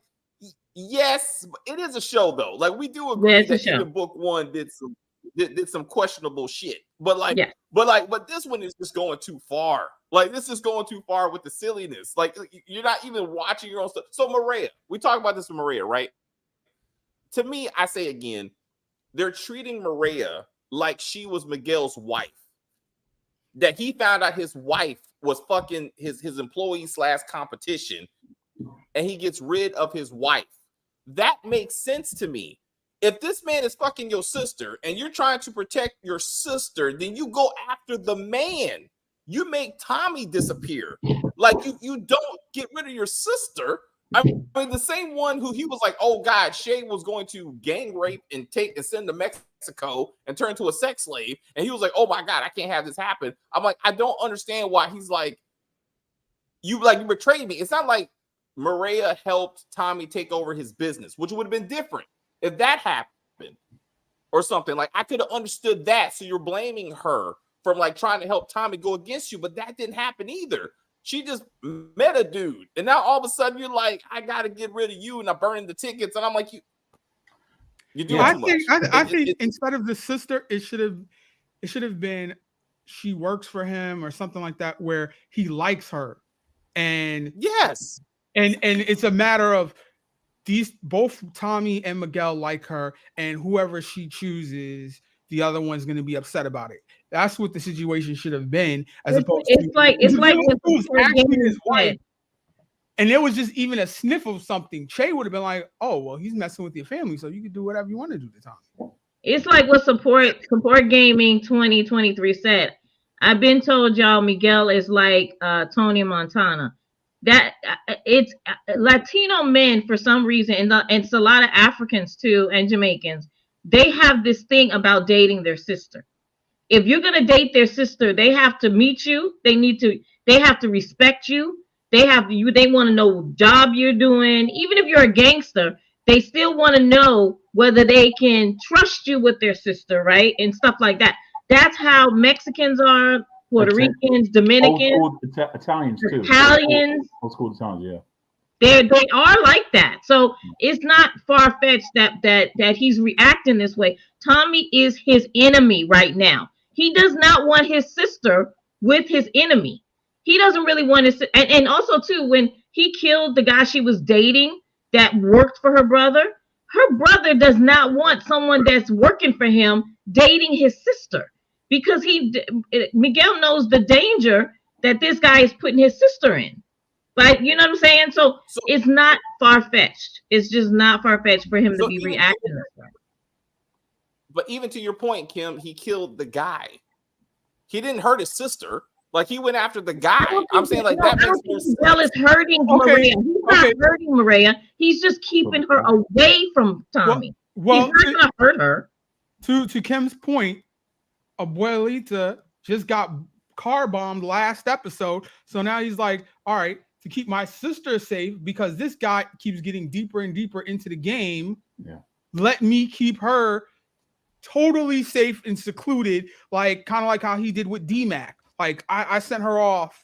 yes, it is a show though. Like we do agree that even book one did some questionable shit, but this one is just going too far. Like this is going too far with the silliness. Like you're not even watching your own stuff. So Maria, we talk about this with Maria, right? To me, I say again, they're treating Maria like she was Miguel's wife. That he found out his wife was fucking his employee / competition, and he gets rid of his wife. That makes sense to me. If this man is fucking your sister and you're trying to protect your sister, then you go after the man. You make Tommy disappear. Like you don't get rid of your sister. I mean, the same one who he was like, oh God, Shay was going to gang rape and send to Mexico and turn to a sex slave. And he was like, oh my God, I can't have this happen. I'm like, I don't understand why he's like, you betrayed me. It's not like Maria helped Tommy take over his business, which would have been different if that happened or something. Like I could have understood that. So you're blaming her from trying to help Tommy go against you, but that didn't happen either. She just met a dude, and now all of a sudden you're like, I gotta get rid of you, and I'm burning the tickets, and I'm like, you do too much. I think instead of the sister, it should have been she works for him or something like that, where he likes her, And yes, and it's a matter of both Tommy and Miguel like her, and whoever she chooses, the other one's going to be upset about it. That's what the situation should have been, as opposed to it's like who's actually his wife. And there was just even a sniff of something. Che would have been like, "Oh, well, he's messing with your family, so you can do whatever you want to do to Tommy." It's like what Support Gaming 2023 said. I've been told y'all Miguel is like Tony Montana. That it's Latino men for some reason, and it's a lot of Africans too, and Jamaicans. They have this thing about dating their sister. If you're gonna date their sister, they have to meet you. They have to respect you. They want to know what job you're doing. Even if you're a gangster, they still want to know whether they can trust you with their sister, right? And stuff like that. That's how Mexicans are, Puerto Ricans, Dominicans, Italians too. Old school Italians, yeah. They are like that. So it's not far-fetched that he's reacting this way. Tommy is his enemy right now. He does not want his sister with his enemy. He doesn't really want his, and also too, when he killed the guy she was dating that worked for her brother does not want someone that's working for him dating his sister, because Miguel knows the danger that this guy is putting his sister in. But you know what I'm saying? So it's not far-fetched. It's just not far-fetched for him to be reacting this way. But even to your point, Kim, he killed the guy. He didn't hurt his sister. Like, he went after the guy. I'm saying, like, that makes more sense. Miguel is hurting Maria. He's not hurting Maria. He's just keeping her away from Tommy. Well, he's not going to hurt her. To Kim's point, Abuelita just got car bombed last episode. So now he's like, all right, to keep my sister safe, because this guy keeps getting deeper and deeper into the game, let me keep her totally safe and secluded, like kind of like how he did with D-Mac. Like, I sent her off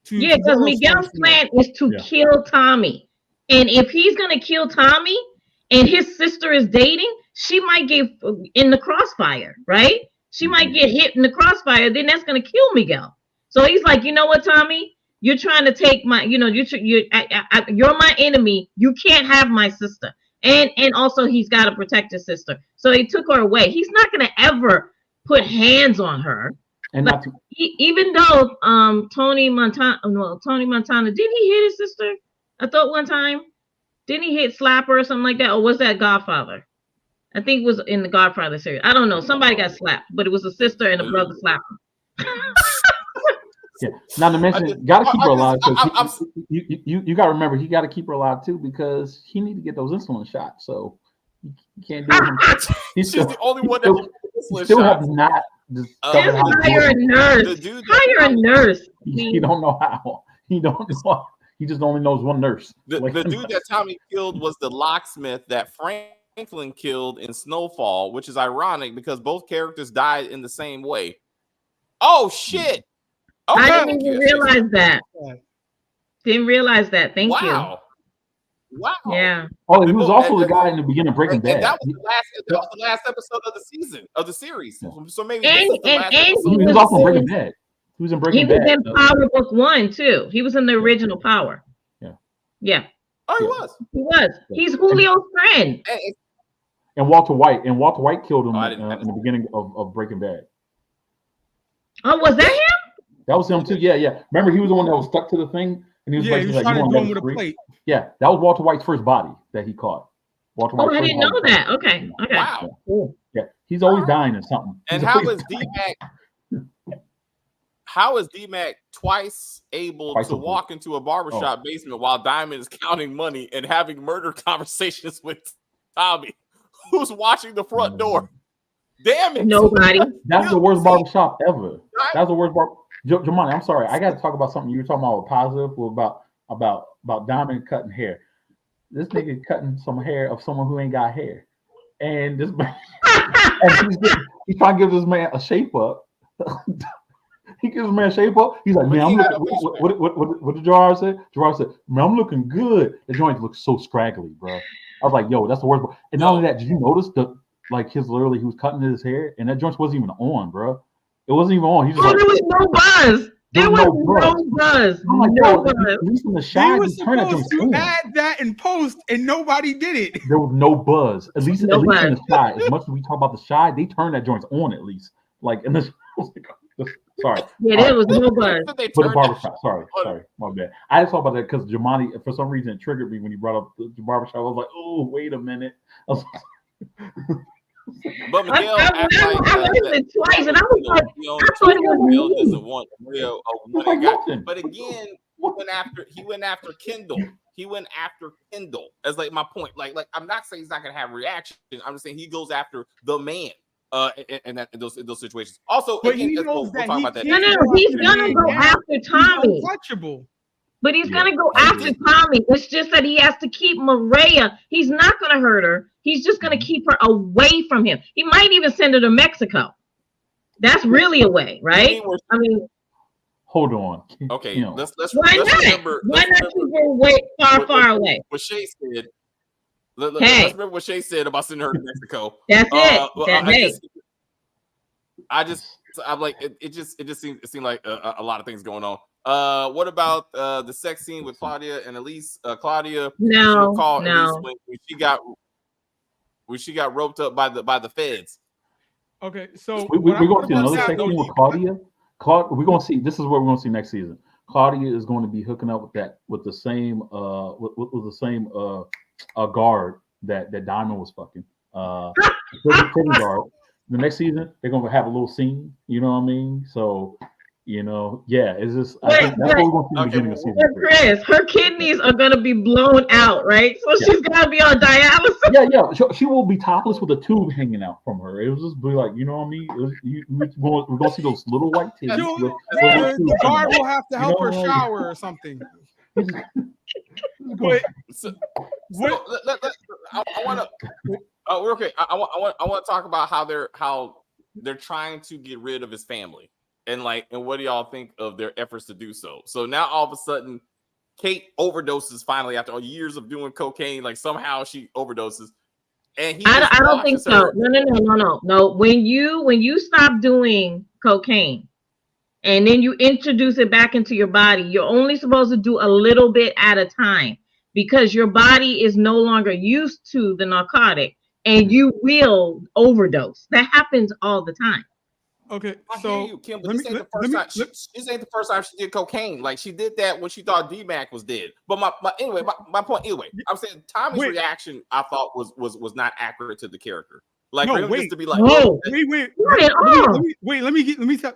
to... Yeah, because Miguel's plan is to kill Tommy. And if he's going to kill Tommy and his sister is dating, she might get in the crossfire, right? She might get hit in the crossfire. Then that's going to kill Miguel. So he's like, you know what, Tommy? You're trying to take my... you're my enemy. You can't have my sister. And also, he's got to protect his sister. So he took her away. He's not going to ever put hands on her. And like, even though Tony Montana, didn't he hit his sister? I thought one time, didn't he slap her or something like that? Or was that Godfather? I think it was in the Godfather series. I don't know. Somebody got slapped, but it was a sister and a brother slapped him. Not to mention, got to keep her alive. You got to remember, he got to keep her alive too, because he need to get those insulin shots. So you can't do it. She's the only one that still have not. Hire a nurse. Hire a nurse. He don't know how. He don't know. He just only knows one nurse. The dude that Tommy killed was the locksmith that Franklin killed in Snowfall, which is ironic because both characters died in the same way. Oh shit! Okay. I didn't even realize that. Didn't realize that. Thank you. Wow. Yeah. Oh, he was also the guy in the beginning of Breaking Bad. That was the last episode of the season of the series. So maybe he was also in Breaking Bad. He was in Breaking Bad. He was in Power Book 1 too. He was in the original Power. Yeah. Oh, he was. He was. He's Julio's friend. And Walter White. And Walter White killed him in the beginning of Breaking Bad. Oh, was that him? That was him too. Yeah. Remember, he was the one that was stuck to the thing, and he was he was trying to do him with a plate. Yeah, that was Walter White's first body that he caught. Walter White's I didn't know that. Okay. Wow. Yeah, he's always dying in something. And how is D-Mac? How is D-Mac twice able to walk into a barbershop basement while Diamond is counting money and having murder conversations with Tommy, who's watching the front door? Damn it! Nobody. That's the worst barbershop ever. That's the worst barber. Jamani, I'm sorry. I got to talk about something you were talking about positive about Diamond cutting hair. This nigga cutting some hair of someone who ain't got hair, and this man, he's trying to give this man a shape up. He gives the man a shape up. He's like, man, I'm looking. What did Gerard say? Gerard said, man, I'm looking good. The joint looks so scraggly, bro. I was like, yo, that's the worst. And not only that, did you notice he was cutting his hair, and that joint wasn't even on, bro. It wasn't even on. He just there was no buzz. There was no buzz. No buzz. At least in the shot, they were supposed to add that in post, and nobody did it. There was no buzz. At least in the shy. As much as we talk about the shy, they turned that joint on at least. Like in this. Sorry. Yeah, there was no buzz. For the barbershop. Sorry, my bad. I just thought about that because Jamani, for some reason, it triggered me when you brought up the barbershop. I was like, oh, wait a minute. But Miguel I heard it twice, and I was like, I thought it was doesn't want real. But again, he went after Kendall. He went after Kendall. As like my point. Like I'm not saying he's not gonna have a reaction. I'm just saying he goes after the man. In those situations. Also, but again, he knows that No, he's gonna go after Tommy. Untouchable. But he's gonna go after Tommy. It's just that he has to keep Maria. He's not gonna hurt her. He's just gonna keep her away from him. He might even send her to Mexico. That's really a way, right? I mean, hold on. Okay, let's why not? Remember. Why not keep her away, far away? What Shay said. Let's remember what Shay said about sending her to Mexico. That's it. I'm like, it just seemed like a lot of things going on. What about the sex scene with Claudia and Elise? Claudia, no. When she got roped up by the feds. Okay, so we're going to see another sex scene with Claudia. We're going to see. This is what we're going to see next season. Claudia is going to be hooking up with the same guard that Diamond was fucking. Prison guard. The next season they're gonna have a little scene. You know what I mean? So, it's just. I think that's what we're gonna see in the beginning of season 3. Chris, her kidneys are gonna be blown out, right? So she's gonna be on dialysis. Yeah. She will be topless with a tube hanging out from her. It was just be like, you know what I mean? We're gonna see those little white titties. The guard will have to help her shower or something. I want to. Okay. I want to talk about how they're trying to get rid of his family, and what do y'all think of their efforts to do so? So now all of a sudden, Kate overdoses finally after years of doing cocaine. Like somehow she overdoses, and I don't think so. No. When you stop doing cocaine, and then you introduce it back into your body, you're only supposed to do a little bit at a time because your body is no longer used to the narcotic. And you will overdose. That happens all the time. Okay, so I hear you, Kim, but this ain't the first time she did cocaine. Like she did that when she thought D-Mac was dead. But my point. I'm saying Tommy's reaction I thought was not accurate to the character. Like for him just to be like, let me tell.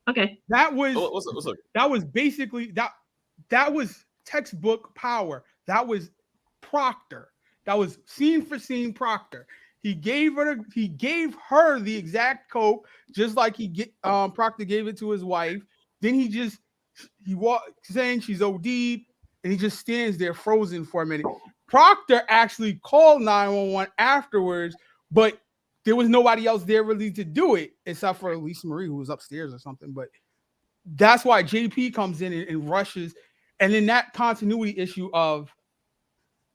Okay, that was basically that was textbook power. That was Proctor. That was scene for scene Proctor. He gave her the exact coke, just like Proctor gave it to his wife. Then he walked saying she's OD'd, and he just stands there frozen for a minute. Proctor actually called 911 afterwards, but there was nobody else there really to do it except for Lisa Marie, who was upstairs or something. But that's why JP comes in and rushes, and then that continuity issue of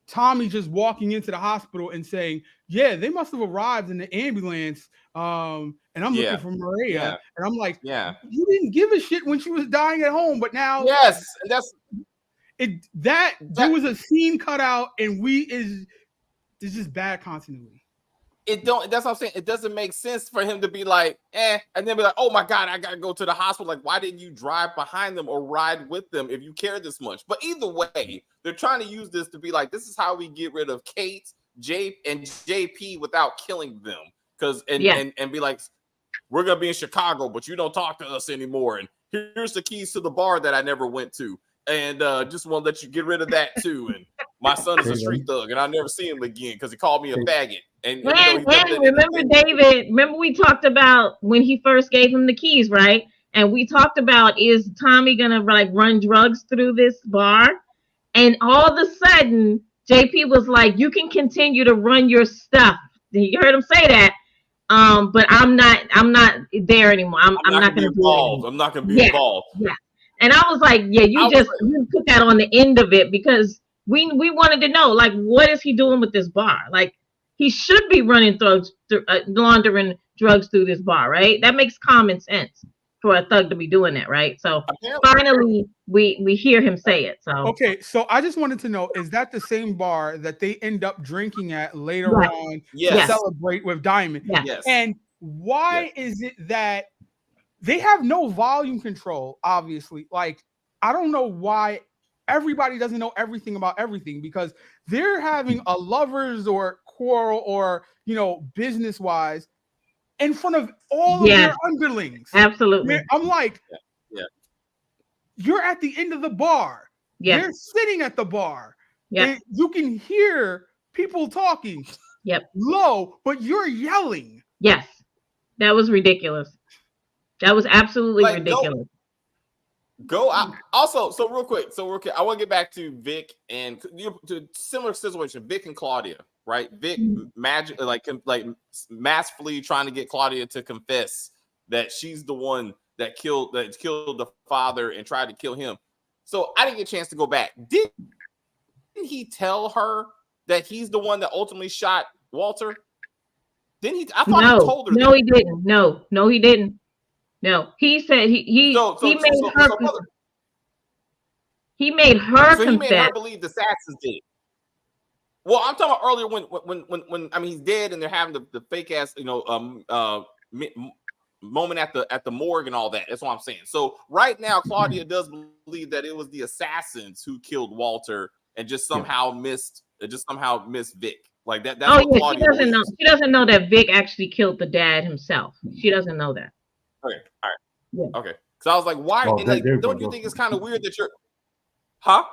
Tommy just walking into the hospital and saying, "Yeah, they must have arrived in the ambulance, and I'm looking for Maria." Yeah. And I'm like, you didn't give a shit when she was dying at home, but now, yes, that's it. There was a scene cut out, and it's just bad continuity. That's what I'm saying. It doesn't make sense for him to be like, and then be like, oh my God, I gotta go to the hospital. Like, why didn't you drive behind them or ride with them if you care this much? But either way, they're trying to use this to be like, this is how we get rid of Kate, and JP without killing them. And be like, we're gonna be in Chicago, but you don't talk to us anymore. And here's the keys to the bar that I never went to. And just want to let you get rid of that too. And my son is a street thug, and I'll never see him again because he called me a faggot. And remember, David, we talked about when he first gave him the keys, right? And we talked about, is Tommy gonna run drugs through this bar? And all of a sudden, JP was like, you can continue to run your stuff. You heard him say that. But I'm not there anymore. I'm not gonna be involved. I'm not gonna be involved. Yeah. And I was like, you put that on the end of it because we wanted to know, like, what is he doing with this bar? Like, he should be laundering drugs through this bar, right? That makes common sense. for a thug to be doing that, right? So Apparently. finally we hear him say it. So okay, so I just wanted to know, is that the same bar that they end up drinking at later on to celebrate with Diamond? Yes. And why is it that they have no volume control? Obviously, like I don't know why everybody doesn't know everything about everything, because they're having a lovers or quarrel or business wise in front of all of their underlings. Absolutely. I'm like, you're at the end of the bar. They're sitting at the bar. And you can hear people talking low, but you're yelling. Yes. That was ridiculous. That was absolutely ridiculous. Go out. Also, so real quick, I want to get back to Vic and to similar situation. Vic and Claudia, right? Vic masterfully trying to get Claudia to confess that she's the one that killed the father and tried to kill him. So I didn't get a chance to go back. Didn't he tell her that he's the one that ultimately shot Walter? Didn't he? I thought he told her. No, he didn't. No, he didn't. No, he said he made her confess. He made her believe the assassins did it. Well, I'm talking about earlier when I mean he's dead and they're having the fake ass moment at the morgue and all that. That's what I'm saying. So right now, Claudia does believe that it was the assassins who killed Walter and just somehow missed Vic. Like that. That's what Claudia she doesn't know. She doesn't know that Vic actually killed the dad himself. She doesn't know that. Okay, all right, okay. So I was like, why? Don't you think it's kind of weird that you're, huh?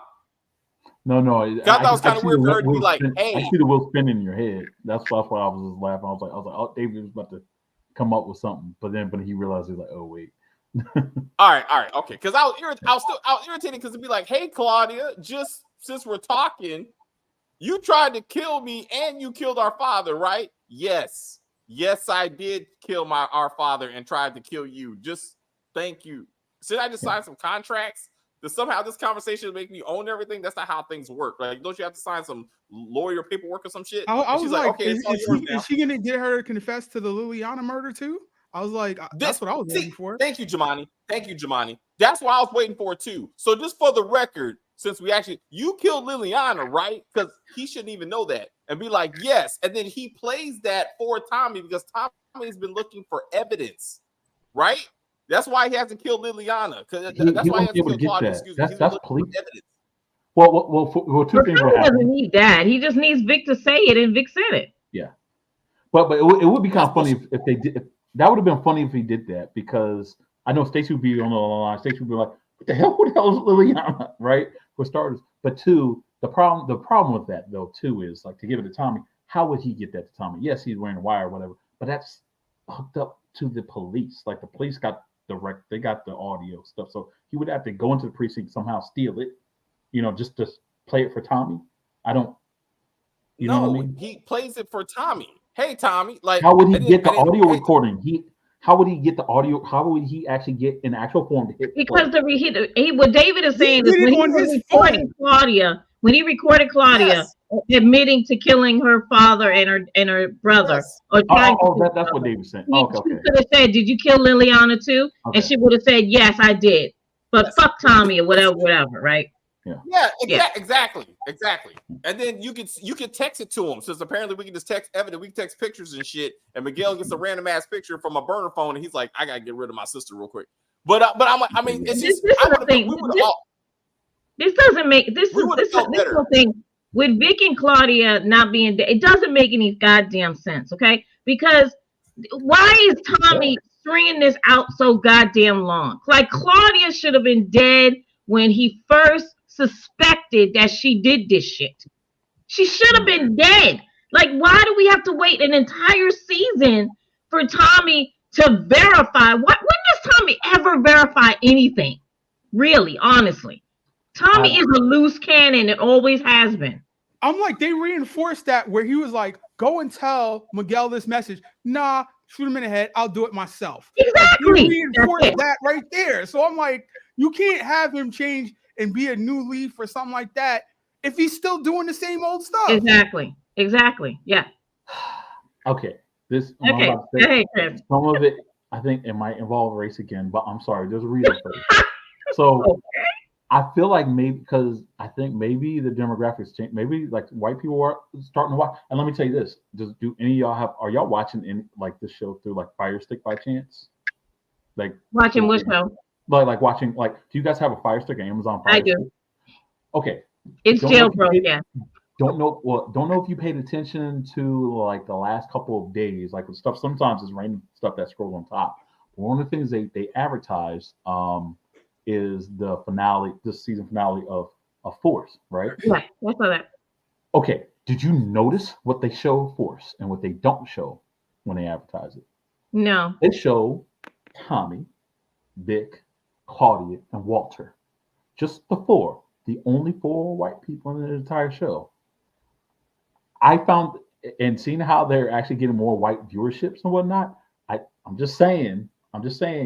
No. I thought it was kind of weird for her to be like, hey. I see the wheel spin in your head. That's why I was just laughing. I was like, oh, David was about to come up with something, but he realized he was like, oh wait. all right, okay. Because I was irritated because it'd be like, hey, Claudia, just since we're talking, you tried to kill me and you killed our father, right? Yes, I did kill our father and tried to kill you. Just thank you. Should I just sign some contracts? Does somehow this conversation make me own everything? That's not how things work. Like, don't you have to sign some lawyer paperwork or some shit? I was like, okay, is she gonna get her to confess to the Liliana murder too? I was like, that's what I was waiting for. Thank you, Jamani. That's what I was waiting for too. So just for the record, since you killed Liliana, right? Because he shouldn't even know that. And be like, yes. And then he plays that for Tommy because Tommy's been looking for evidence, right? That's why he hasn't killed Liliana. That's why he hasn't killed Claudia. That's police evidence. Well, two things. He doesn't need that. He just needs Vic to say it, and Vic said it. Yeah, but it would be kind of funny if they did. That would have been funny if he did that, because I know Stacey would be on the line. Stacey would be like, "What the hell? Who the hell is Liliana?" Right? For starters. But two, the problem with that though too is, like, to give it to Tommy. How would he get that to Tommy? Yes, he's wearing a wire or whatever, but that's hooked up to the police. Like, the police got they got the audio stuff, so he would have to go into the precinct, somehow steal it, just to play it for Tommy. I don't. Know what I mean? He plays it for Tommy. Hey, Tommy, like, how would he get the audio recording? How would he get the audio? How would he actually get in actual form to hit? Because what David is saying is when he recorded Claudia admitting to killing her father and her brother, or trying that's what David said. He could have said, "Did you kill Liliana too?" Okay. And she would have said, "Yes, I did." But fuck Tommy or whatever, right? Exactly. And then you could text it to him, since apparently we can just text evidence, we can text pictures and shit, and Miguel gets a random ass picture from a burner phone, and he's like, I gotta get rid of my sister real quick. But I mean, it's just this doesn't make this whole thing with Vic and Claudia not being dead. It doesn't make any goddamn sense, okay? Because why is Tommy stringing this out so goddamn long? Like, Claudia should have been dead when he first suspected that she did this shit. She should have been dead. Like, why do we have to wait an entire season for Tommy to verify? When does Tommy ever verify anything? Really, honestly. Tommy is a loose cannon. It always has been. I'm like, they reinforced that where he was like, go and tell Miguel this message. Nah, shoot him in the head. I'll do it myself. Exactly. Like, he reinforced that right there. So I'm like, you can't have him change and be a new leaf or something like that if he's still doing the same old stuff. Exactly. Yeah. Okay. Okay. Some I think it might involve race again, but I'm sorry. There's a reason for it. So Okay. I feel like maybe because I think maybe the demographics change. Maybe like white people are starting to watch. And let me tell you this: do any of y'all are y'all watching in like this show through like Fire Stick by chance? Like Watching what show? Like watching like do you guys have a Fire Stick or Amazon Fire I do. Stick? Okay. It's jailbroken. Yeah. Don't know if you paid attention to like the last couple of days, like the stuff sometimes is random stuff that scrolls on top. One of the things they advertised is the finale, this season finale of Force, right? Yeah, I saw that. Okay. Did you notice what they show Force and what they don't show when they advertise it? No. They show Tommy, Vic, Claudia, and Walter. Just the four. The only four white people in the entire show. I found, and seeing how they're actually getting more white viewerships and whatnot, I'm just saying,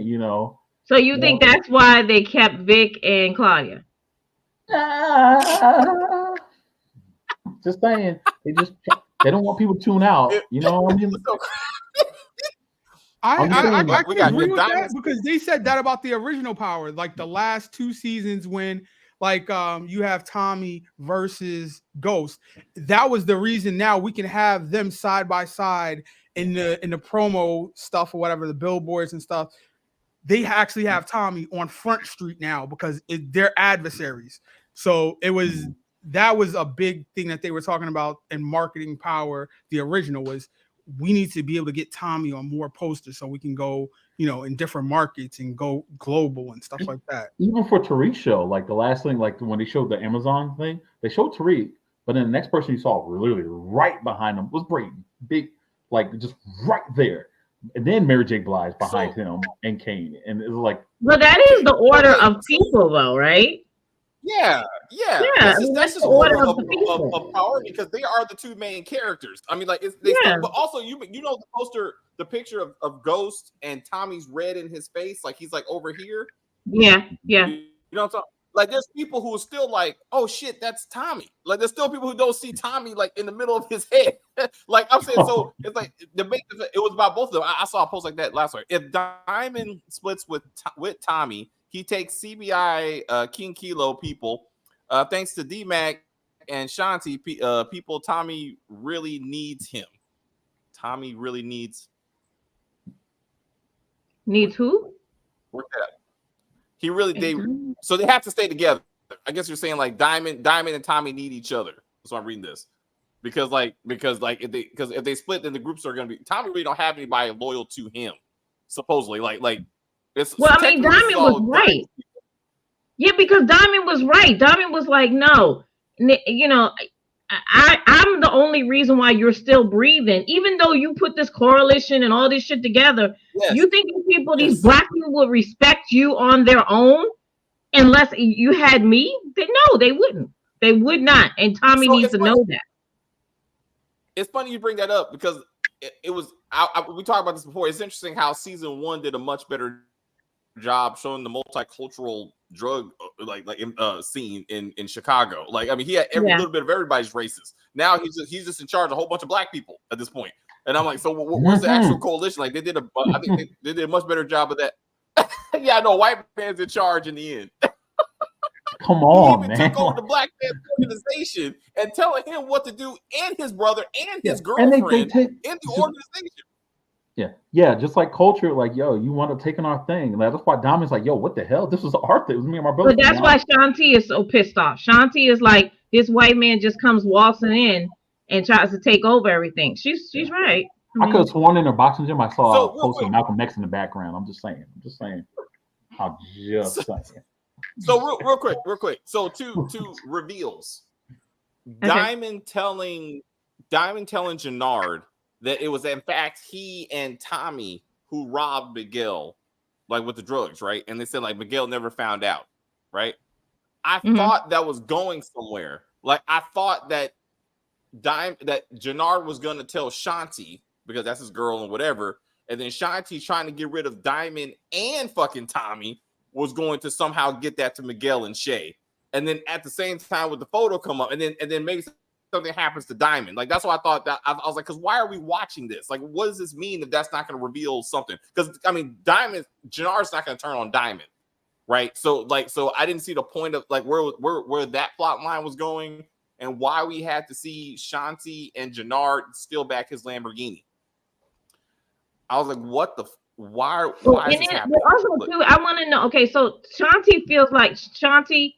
you know. So you think that's why they kept Vic and Claudia? Just saying, they don't want people to tune out. You know what I mean? I can agree with that because they said that about the original Power, like the last 2 seasons when like you have Tommy versus Ghost. That was the reason now we can have them side by side in the promo stuff or whatever, the billboards and stuff. They actually have Tommy on Front Street now because they're adversaries. So that was a big thing that they were talking about in marketing Power. The original was we need to be able to get Tommy on more posters so we can go, you know, in different markets and go global and stuff like that. Even for Tariq's show, like the last thing, like when they showed the Amazon thing, they showed Tariq, but then the next person you saw literally right behind him was Brayden, big, like just right there. And then Mary J. Blige behind him and Kane. And it was like. Well, that is the order of people, though, right? Yeah. That's just the order of Power because they are the two main characters. I mean, like, but also you know the poster, the picture of Ghost and Tommy's red in his face, like he's like over here. Yeah. You know what I'm talking? Like, there's people who are still like, oh shit, that's Tommy. Like, there's still people who don't see Tommy like in the middle of his head. Like I'm saying, so it's like it was about both of them. I saw a post like that last week. If Diamond splits with Tommy, he takes CBI King Kilo people. Thanks to D-Mac and Shanti, people, Tommy really needs him. Tommy really needs who? Work that. He really so they have to stay together. I guess you're saying like Diamond and Tommy need each other. So I'm reading this because if they split, then the groups are going to be. Tommy really don't have anybody loyal to him. Supposedly, like it's. Well, I mean, Diamond was right. Yeah, because Diamond was right. Diamond was like, no, you know, I'm the only reason why you're still breathing, even though you put this coalition and all this shit together. Yes. You think these black people would respect you on their own unless you had me? No, they wouldn't. They would not. And Tommy needs to know that. It's funny you bring that up because it was. We talked about this before. It's interesting how season 1 did a much better job showing the multicultural drug scene in Chicago. Like, I mean, he had every little bit of everybody's races. Now he's just in charge of a whole bunch of black people at this point. And I'm like, so where's the actual coalition? Like, they did I think they did a much better job of that. Yeah, I know, white man's in charge in the end. Come on, he man. Took over the black man's organization and telling him what to do, and his brother and his girlfriend in the organization. Yeah, just like culture, like, yo, you want to take on our thing. Like, that's why Diamond's like, yo, what the hell? This was our thing. It was me and my brother. But that's why Shanti is so pissed off. Shanti is like, this white man just comes waltzing in and tries to take over everything. She's right. I could have sworn in her boxing gym I saw a poster of Malcolm X in the background. I'm just saying. So real quick. So two reveals. Okay. Diamond telling Jannard that it was in fact he and Tommy who robbed Miguel, like with the drugs, right? And they said like Miguel never found out, right? I thought that was going somewhere. Like I thought that Jannard was gonna tell Shanti because that's his girl and whatever, and then Shanti trying to get rid of Diamond and fucking Tommy was going to somehow get that to Miguel and Shay. And then at the same time with the photo come up, and then maybe something happens to Diamond. Like that's why I thought that I was like, because why are we watching this? Like, what does this mean if that's not going to reveal something? Because I mean, Jannard's not going to turn on Diamond, right? So I didn't see the point of like where that plot line was going and why we had to see Shanti and Jannard steal back his Lamborghini. I was like, what the. Why is this happening? Also, too, I want to know. Okay, so Shanti feels like Shanti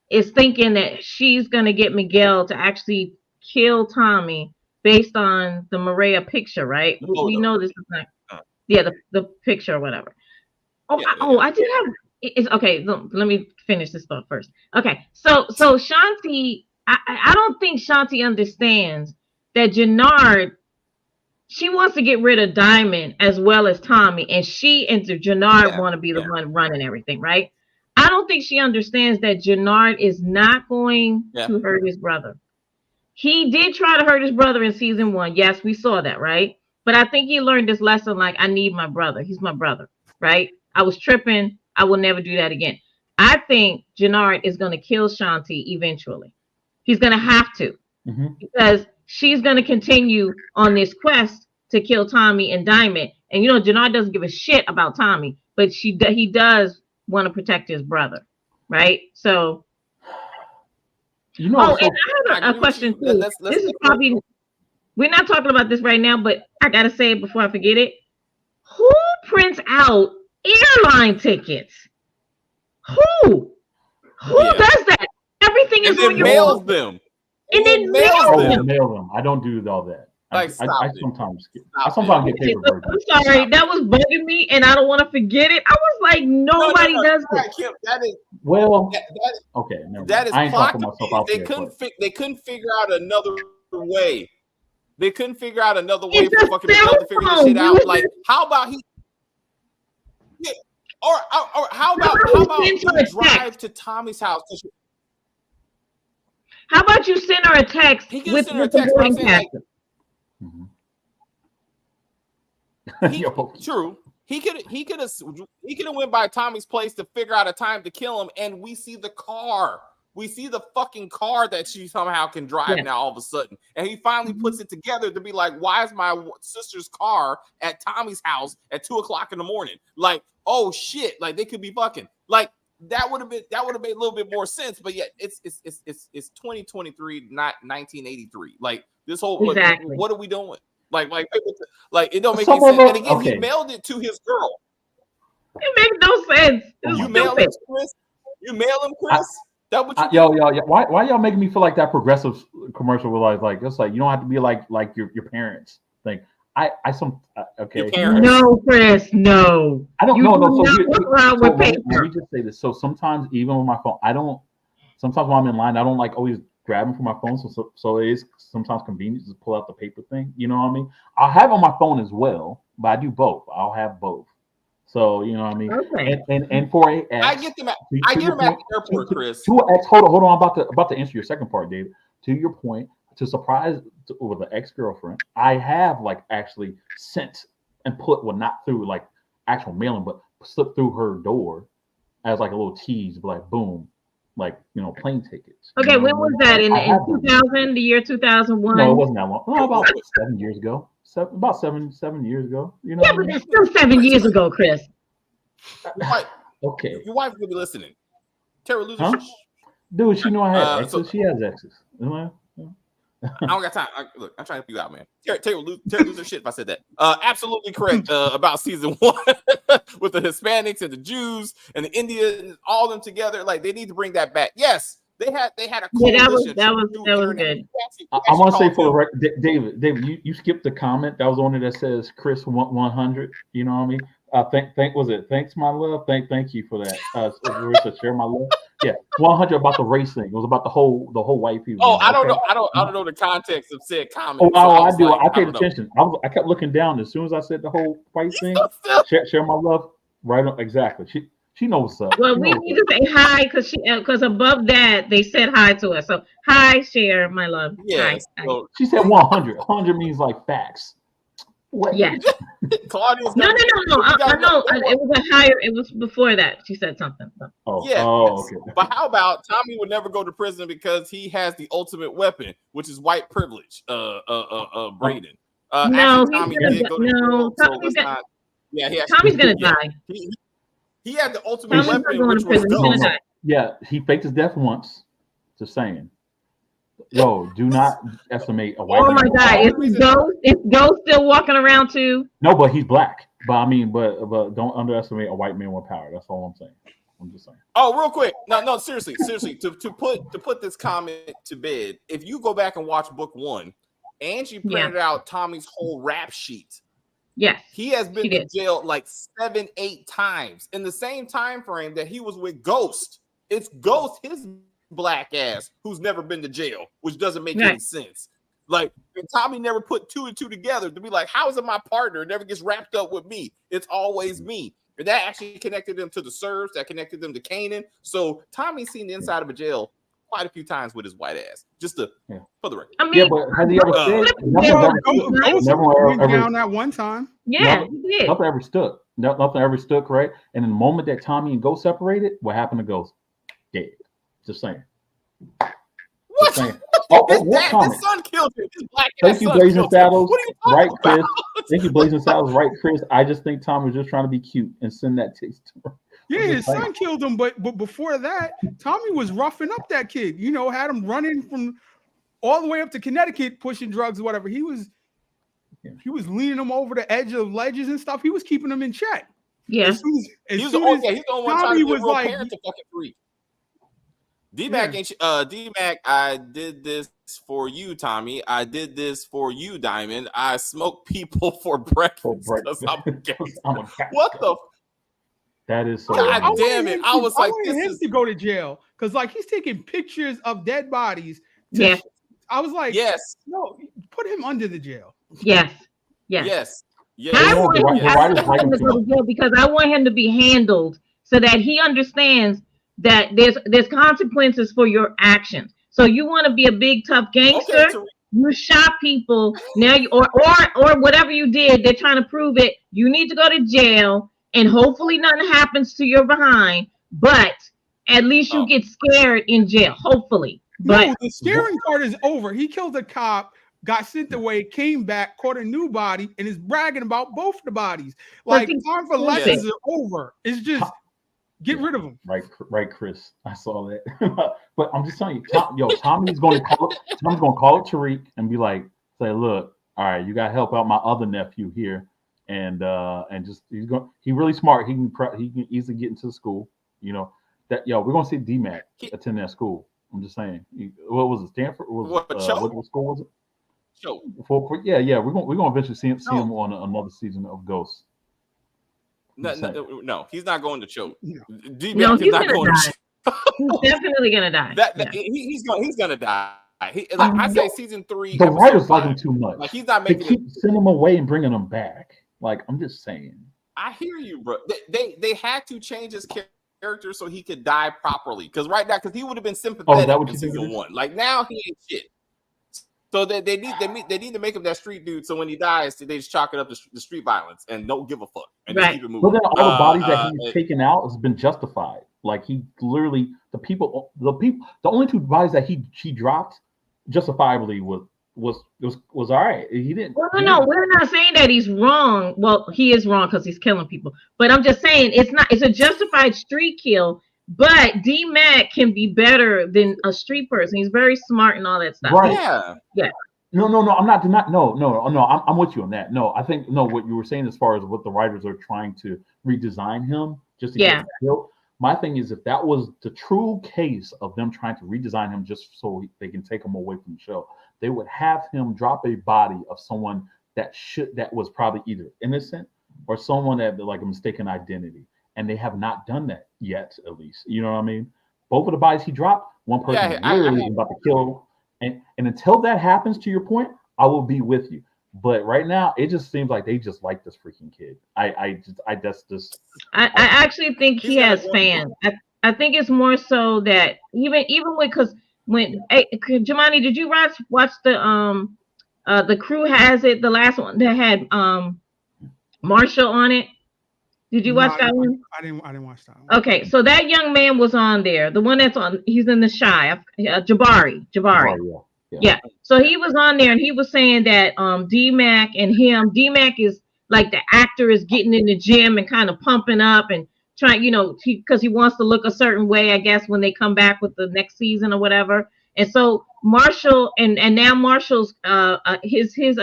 is thinking that she's gonna get Miguel to actually kill Tommy based on the Maria picture, right? We know this is not. Yeah, the picture or whatever. I did have. It's okay. Let me finish this thought first. Okay, so Shanti, I don't think Shanti understands that Jannard. She wants to get rid of Diamond as well as Tommy, and she and Jannard want to be the one running everything, right? I don't think she understands that Jannard is not going to hurt his brother. He did try to hurt his brother in season 1. Yes, we saw that, right? But I think he learned this lesson like, I need my brother. He's my brother, right? I was tripping. I will never do that again. I think Jannard is going to kill Shanti eventually. He's going to have to because she's going to continue on this quest to kill Tommy and Diamond. And, Jannard doesn't give a shit about Tommy, but he does want to protect his brother, right? So, and I have a question too. This is probably, we're not talking about this right now, but I got to say it before I forget it. Who prints out airline tickets? Who does that? Everything is on your mails them. And then mail them. I don't do all that. Like, I sometimes get paper. I'm sorry, that was bugging me, and I don't want to forget it. I was like, nobody does this. Kim, that is okay. That is I ain't talking myself out they couldn't figure out another way. They couldn't figure out another way for fucking Miguel to figure this shit out. Like, how about he? Yeah, or how about he drive to Tommy's house? How about you send her a text with the blank caption? True. He could have went by Tommy's place to figure out a time to kill him, and we see the car. We see the fucking car that she somehow can drive now all of a sudden. And he finally puts it together to be like, why is my sister's car at Tommy's house at 2:00 in the morning? Like, oh shit, like they could be fucking. Like that would have made a little bit more sense, but yet it's 2023, not 1983. Like this whole what are we doing? Like it don't make any sense. And again, he mailed it to his girl. It makes no sense. You mail him, Chris? You mail him, Chris? Yo, why y'all making me feel like that progressive commercial where like it's like you don't have to be like your parents think. Okay. No, Chris, no. I don't know. Let me just say this. So sometimes even with my phone, sometimes when I'm in line, I don't like always grabbing for my phone. So it is sometimes convenient to pull out the paper thing. You know what I mean? I'll have it on my phone as well, but I do both. I'll have both. So you know what I mean. Okay. And for I get them at the airport, Chris. 2X. Hold on. I'm about to answer your second part, David. To your point, to surprise with an ex-girlfriend, I have like actually sent and put not through like actual mailing, but slipped through her door as like a little tease, like boom, like plane tickets. Okay, when was that? In 2000, the year 2001? No, it wasn't that long. No, about 7 years ago. About seven years ago. Yeah, but it's still 7 years ago, Chris. Okay. Your wife will be listening. Terry Loser. Huh? Dude, she know I have exes. She has exes. I don't got time. Look, I'm trying to help you out, man. Terry loser shit if I said that. Absolutely correct about season 1 with the Hispanics and the Jews and the Indians, all of them together. Like they need to bring that back. Yes, they had a coalition. That was good. I want to say for the record, David, you skipped the comment that was on it that says Chris 100. You know what I mean? Thanks my love. Thank you for that. To share my love. Yeah, 100 about the race thing. It was about the whole white people. Oh, I don't know. I don't know the context of said comment. I do. Like, I paid attention. I kept looking down as soon as I said the whole white thing. Share my love. Right on. Exactly. She knows what's up. Well, we need to say hi because above that they said hi to us. So hi, share my love. Yeah. Hi. She said 100. 100 means like facts. What? Yes. Claudia's No. I know. go. It was a higher. It was before that. She said something. Oh, Yeah. okay. But how about Tommy would never go to prison because he has the ultimate weapon, which is white privilege. Braden. No, actually, Tommy did go to jail, so let's not. Yeah, Tommy's gonna die. He had the ultimate Tommy's weapon, not going which to was prison. He's gonna die. Yeah, he faked his death once. Just saying. Yo, do not estimate a white man. Oh my God! Is Ghost still walking around too? No, but he's black. But I mean, but don't underestimate a white man with power. That's all I'm saying. I'm just saying. Oh, real quick. No, seriously. To put this comment to bed, if you go back and watch book 1, Angie printed out Tommy's whole rap sheet. Yes. He has been to jail like 7-8 times in the same time frame that he was with Ghost. It's Ghost, his black ass, who's never been to jail, which doesn't make any sense. Like, and Tommy never put 2 and 2 together to be like, how is it my partner? It never gets wrapped up with me. It's always me. And that actually connected them to the STARZ, that connected them to Kanan. So Tommy's seen the inside of a jail quite a few times with his white ass. Just for the record. I mean, but has he ever said? Never down that one time. Yeah, he did. Nothing ever stuck. Nothing ever stuck, right? And in the moment that Tommy and Ghost separated, what happened to Ghost? Dead. Just saying. What? Just saying. His son killed him. His black Thank you, Blazing Saddles. What are you talking right, about? Chris. Thank you, Blazing Saddles. Right, Chris. I just think Tom was just trying to be cute and send that text to her. Yeah, his son killed him, but before that, Tommy was roughing up that kid. You know, had him running from all the way up to Connecticut, pushing drugs or whatever. He was leaning him over the edge of ledges and stuff. He was keeping him in check. Yeah. He's the only one trying to be a real parent to fucking freak. D-Mac, D-Mac, I did this for you, Tommy. I did this for you, Diamond. I smoke people for breakfast because I'm a gangster. What the? That is so. God damn it! I was like, this is to go to jail because like he's taking pictures of dead bodies. I was like, yes, no, put him under the jail. Yes. I want him to go to jail because I want him to be handled so that he understands that there's consequences for your actions. So you want to be a big tough gangster? Okay, you shot people now, or whatever you did. They're trying to prove it. You need to go to jail, and hopefully nothing happens to your behind. But at least you get scared in jail. Hopefully, but no, the scaring part is over. He killed a cop, got sent away, came back, caught a new body, and is bragging about both the bodies. Like time for lessons is over. It's just. Get rid of him. Right, Chris. I saw that. But I'm just telling you, Tommy's going to call Tariq and be like, say, look, all right, you got to help out my other nephew here, and just he's really smart. He can easily get into the school. You know that we're going to see D-Mac attend that school. I'm just saying. What was it? Stanford? What school was it? Show. Yeah. We're going to eventually see him on another season of Ghost. No, he's not going to choke. He's not going to die. He's definitely going to die. He's going to die. I say season 3. The writers like him too much. Like he's not making. They keep sending him away and bringing him back. Like I'm just saying. I hear you, bro. They had to change his character so he could die properly. Because he would have been sympathetic in season 1. Like now he ain't shit. So they need to make him that street dude. So when he dies, they just chalk it up to the street violence and don't give a fuck and just keep it moving. But then all the bodies that he's taken out has been justified. Like he literally, the only 2 bodies that he dropped justifiably was all right. He didn't. Well, no, we're not saying that he's wrong. Well, he is wrong because he's killing people. But I'm just saying it's a justified street kill. But D-Mac can be better than a street person. He's very smart and all that stuff. Right. Yeah. No. I'm not. No. I'm with you on that. No, I think what you were saying as far as what the writers are trying to redesign him just to get him killed. My thing is, if that was the true case of them trying to redesign him just so they can take him away from the show, they would have him drop a body of someone that was probably either innocent or someone that like a mistaken identity. And they have not done that yet, at least. You know what I mean? Both of the bodies he dropped, one person literally about to kill. And until that happens, to your point, I will be with you. But right now, it just seems like they just like this freaking kid. I actually think he has fans. I think it's more so that even with because when Jamani, did you watch the The crew has it. The last one that had Marshall on it. Did you watch that one? I didn't watch that one. Okay, so that young man was on there. The one that's on, he's in the Shy. Jabari. Yeah. So he was on there, and he was saying that D-Mac and him. D-Mac is like the actor is getting in the gym and kind of pumping up and trying, because he wants to look a certain way, I guess, when they come back with the next season or whatever. And so Marshall and now Marshall's his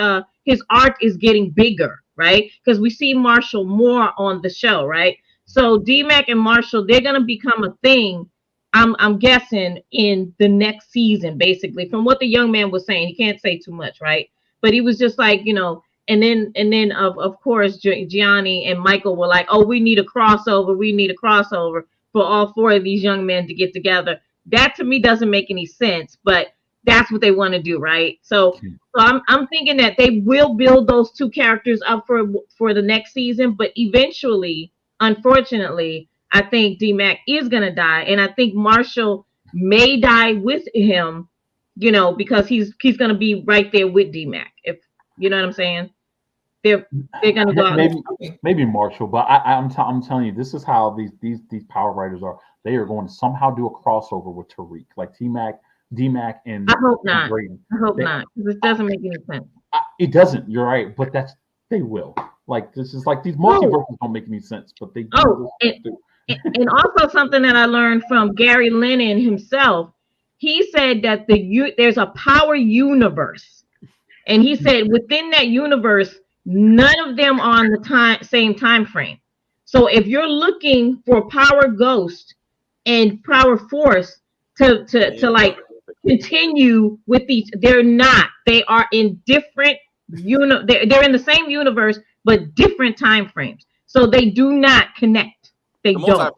arc is getting bigger, right? Because we see Marshall more on the show, right? So D-Mac and Marshall, they're gonna become a thing. I'm guessing in the next season, basically, from what the young man was saying. He can't say too much, right? But he was just like, and then of course Gianni and Michael were like, oh, we need a crossover for all four of these young men to get together. That to me doesn't make any sense, but that's what they want to do, right? So I'm thinking that they will build those two characters up for the next season, but eventually, unfortunately, I think D-Mac is gonna die, and I think Marshall may die with him, because he's gonna be right there with D-Mac. If you know what I'm saying, they're gonna go out. Maybe Marshall, but I'm telling you, this is how these power writers are. They are going to somehow do a crossover with Tariq, like D-Mac, and I hope not. And Braden. I hope not, because it doesn't make any sense. It doesn't. You're right, but they will. Like, this is like these multiverses don't make any sense, but they do. And also something that I learned from Gary Lennon himself, he said that there's a power universe, and he said within that universe, none of them are on the same time frame. So if you're looking for Power Ghost and Power Force to like continue with these, they're not. They are in different they're in the same universe but different time frames. So they do not connect. They don't.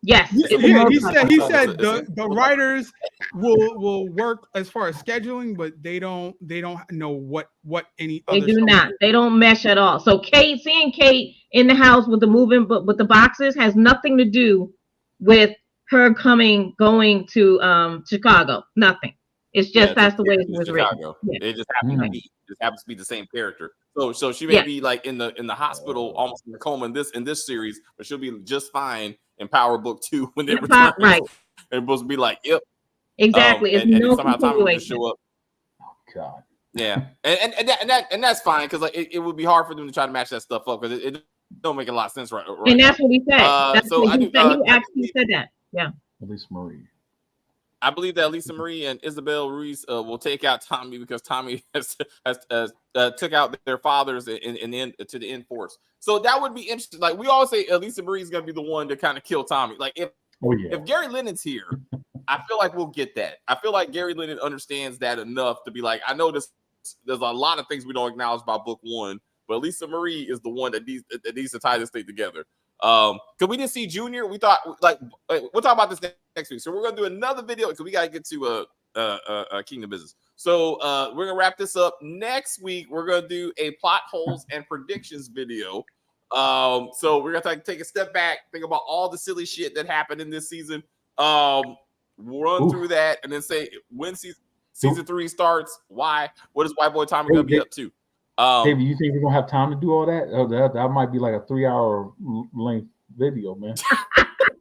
Yes. Yeah, he said the writers will work as far as scheduling, but they don't know what any they other do not. They don't mesh at all. So seeing Kate in the house with the moving, but with the boxes has nothing to do with her going to Chicago. Nothing. It's just that's the way it was written. Yeah. It just happens to be the same character. So she may be like in the hospital, almost in the coma in this series, but she'll be just fine in Power Book 2 when they return. Right. They're supposed to be like, yep. Exactly. And somehow Tommy will just show up. Oh God. Yeah, and that's fine, because like it would be hard for them to try to match that stuff up, because it don't make a lot of sense right and that's what he said. He actually said that. Yeah. Elisa Marie. I believe that Lisa Marie and Isabel Ruiz will take out Tommy, because Tommy has took out their fathers and to the Enforce. So that would be interesting. Like, we always say, Lisa Marie is going to be the one to kind of kill Tommy. Like, if Gary Lennon's here, I feel like we'll get that. I feel like Gary Lennon understands that enough to be like, I know there's a lot of things we don't acknowledge about Book 1, but Lisa Marie is the one that needs to tie this thing together. Because we didn't see Junior. We thought, like, we'll talk about this next week. So we're gonna do another video, because we gotta get to Kingdom Business. So we're gonna wrap this up. Next week we're gonna do a plot holes and predictions video. So we're gonna take a step back, think about all the silly shit that happened in this season. Run through that, and then say when season 3 starts. Why? What is White Boy Tommy gonna be up to? David, you think we're gonna have time to do all that? Oh, that might be like a 3-hour length video, man.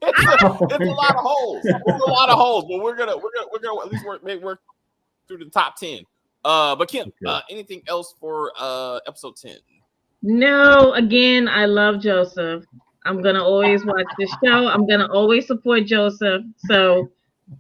it's a lot of holes. It's a lot of holes, but we're gonna at least work through the top 10. But Kim, anything else for episode 10? No, again, I love Joseph. I'm gonna always watch this show. I'm gonna always support Joseph. So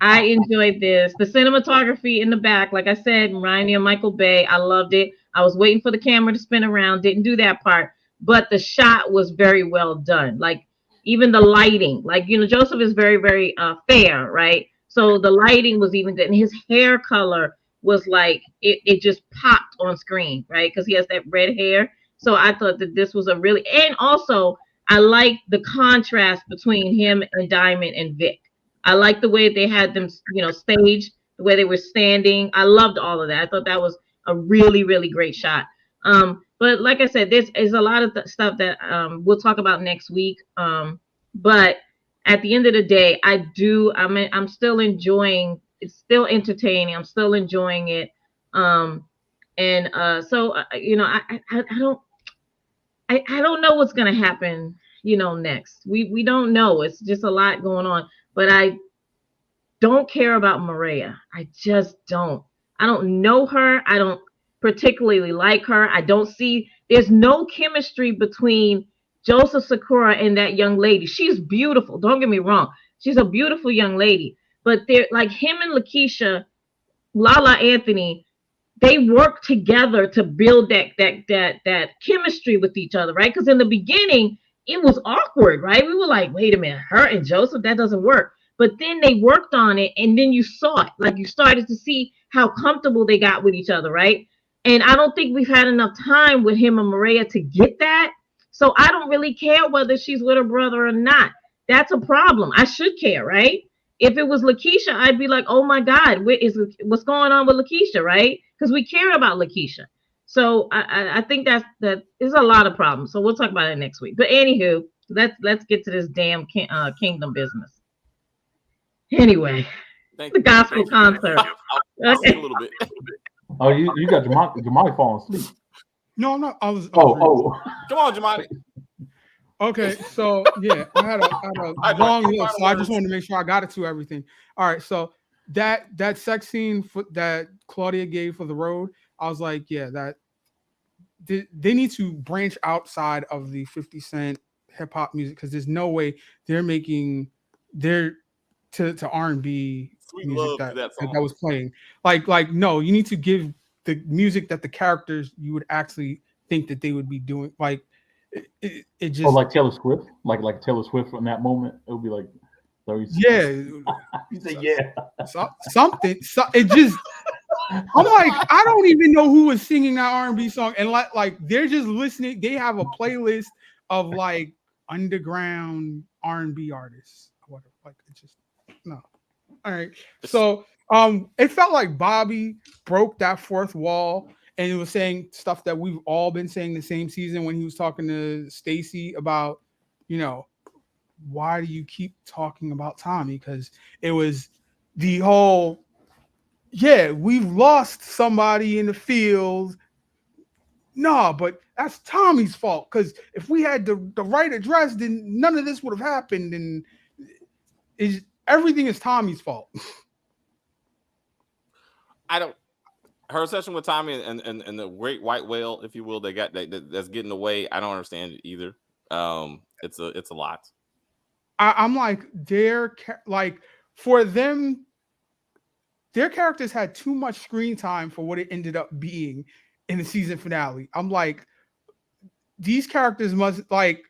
I enjoyed this. The cinematography in the back, like I said, reminded me of Michael Bay. I loved it. I was waiting for the camera to spin around. Didn't do that part, but the shot was very well done. Like, even the lighting, like, Joseph is very, very fair, right? So the lighting was even good, and his hair color was like it just popped on screen, right? Because he has that red hair. So I thought that this was and also I like the contrast between him and Diamond and Vic. I like the way they had them, staged, the way they were standing. I loved all of that. I thought that was a really, really great shot. But like I said, there's a lot of stuff that we'll talk about next week. But at the end of the day, I'm still enjoying. It's still entertaining. I'm still enjoying it. And so you know, I don't know what's gonna happen, you know, next. We don't know. It's just a lot going on. But I don't care about Maria. I just don't. I don't know her. I don't particularly like her. I don't see there's no chemistry between Joseph Sakura and that young lady. She's beautiful. Don't get me wrong. She's a beautiful young lady. But they're like him and Lakeisha, Lala Anthony, they work together to build that chemistry with each other, right? Because in the beginning it was awkward, right? We were like, wait a minute, her and Joseph, that doesn't work. But then they worked on it, and then you saw it, like you started to see how comfortable they got with each other, right? And I don't think we've had enough time with him and Maria to get that. So I don't really care whether she's with her brother or not. That's a problem. I should care, right? If it was Lakeisha, I'd be like, oh my God, what's going on with Lakeisha, right? Because we care about Lakeisha. So I think that is a lot of problems. So we'll talk about it next week. But anywho, let's get to this damn kingdom business. Anyway, the gospel concert. Okay. A little bit. Oh, you got Jamali falling asleep. No, I'm not. I was. Come on, Jamali. Okay, so yeah, I had a long list, so I just wanted to make sure I got it to everything. All right, so that sex scene that Claudia gave for the road, I was like, yeah, that they need to branch outside of the 50 Cent hip hop music, because there's no way they're making their to R&B music that was playing. Like no, you need to give the music that the characters you would actually think that they would be doing, like. It just like Taylor Swift, like Taylor Swift in that moment, it would be like, yeah, you say yeah, something. So it just, I'm like, I don't even know who was singing that R&B song, and like they're just listening. They have a playlist of like underground R&B artists. Whatever, like it just no. All right, so it felt like Bobby broke that fourth wall. And he was saying stuff that we've all been saying the same season when he was talking to Stacey about, you know, why do you keep talking about Tommy? Because it was the whole, yeah, we've lost somebody in the field. No, but that's Tommy's fault. Because if we had the right address, then none of this would have happened. And everything is Tommy's fault. Her session with Tommy and the great white whale, if you will, that's getting away. I don't understand it either. It's a lot. I'm like, for them, their characters had too much screen time for what it ended up being in the season finale. I'm like, these characters must, like,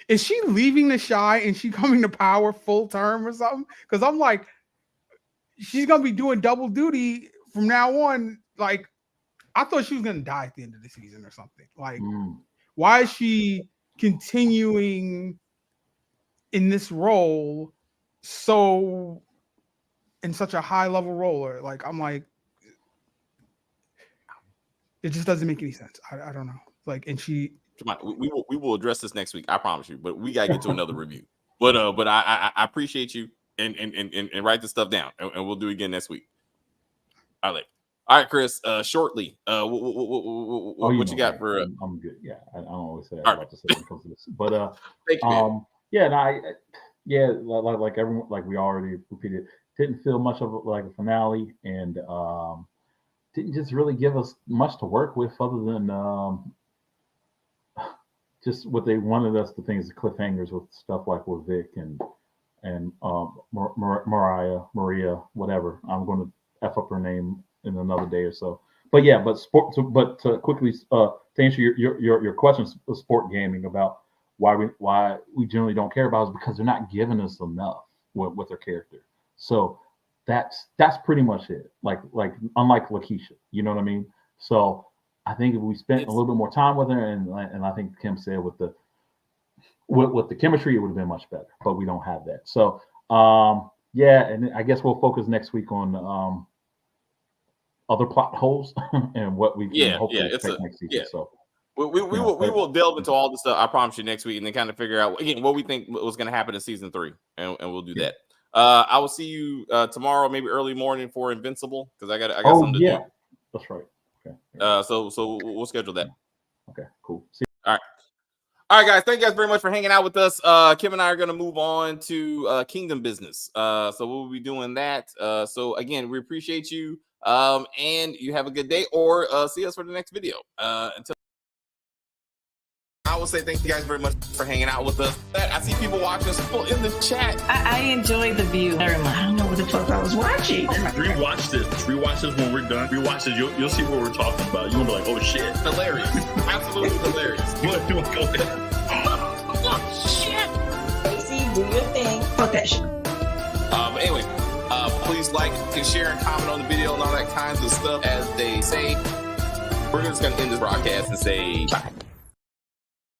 is she leaving the Shy and she coming to Power full term or something? Because I'm like, she's gonna be doing double duty from now on. Like, I thought she was gonna die at the end of the season or something. Like, why is she continuing in this role in such a high level role? Like, I'm like, it just doesn't make any sense. I don't know. Like, and she. We will address this next week. I promise you. But we gotta get to another review. But I appreciate you and write this stuff down, and we'll do it again next week. All right, Chris. Shortly, what you got for? I'm good. Yeah, I don't always say I like to say when it comes to this, but like everyone, like we already repeated, didn't feel much of like a finale, and didn't just really give us much to work with other than just what they wanted us to think is the cliffhangers with stuff like with Vic and Maria, whatever. I'm going to F up her name in another day or so. But yeah, but to quickly to answer your questions of sport gaming about why we generally don't care about is because they're not giving us enough with their character. So that's pretty much it. Like unlike Lakeisha, you know what I mean? So I think if we spent a little bit more time with her, and I think Kim said with the chemistry, it would have been much better. But we don't have that. So yeah, and I guess we'll focus next week on other plot holes and what we can hopefully expect next season. Yeah. So we will delve into all this stuff. I promise you next week, and then kind of figure out again what we think was going to happen in season 3, and we'll do that. I will see you tomorrow, maybe early morning for Invincible, because I got something to do. That's right. Okay. So we'll schedule that. Okay, cool. All right, guys. Thank you guys very much for hanging out with us. Kim and I are going to move on to Kingdom business. So we'll be doing that. So again, we appreciate you. And you have a good day, or see us for the next video. Until I will say thank you guys very much for hanging out with us. I see people watching us in the chat. I enjoy the view very much. I don't know what the fuck I was watching. Rewatch this. Rewatch this when we're done. Rewatch this. You'll see what we're talking about. You're gonna be like, oh shit. Hilarious. Absolutely hilarious. What? Go ahead. Oh shit. Stacey, do your thing. Fuck that shit. But anyway, please like and share and comment on the video and all that kinds of stuff. As they say, we're just gonna end this broadcast and say bye.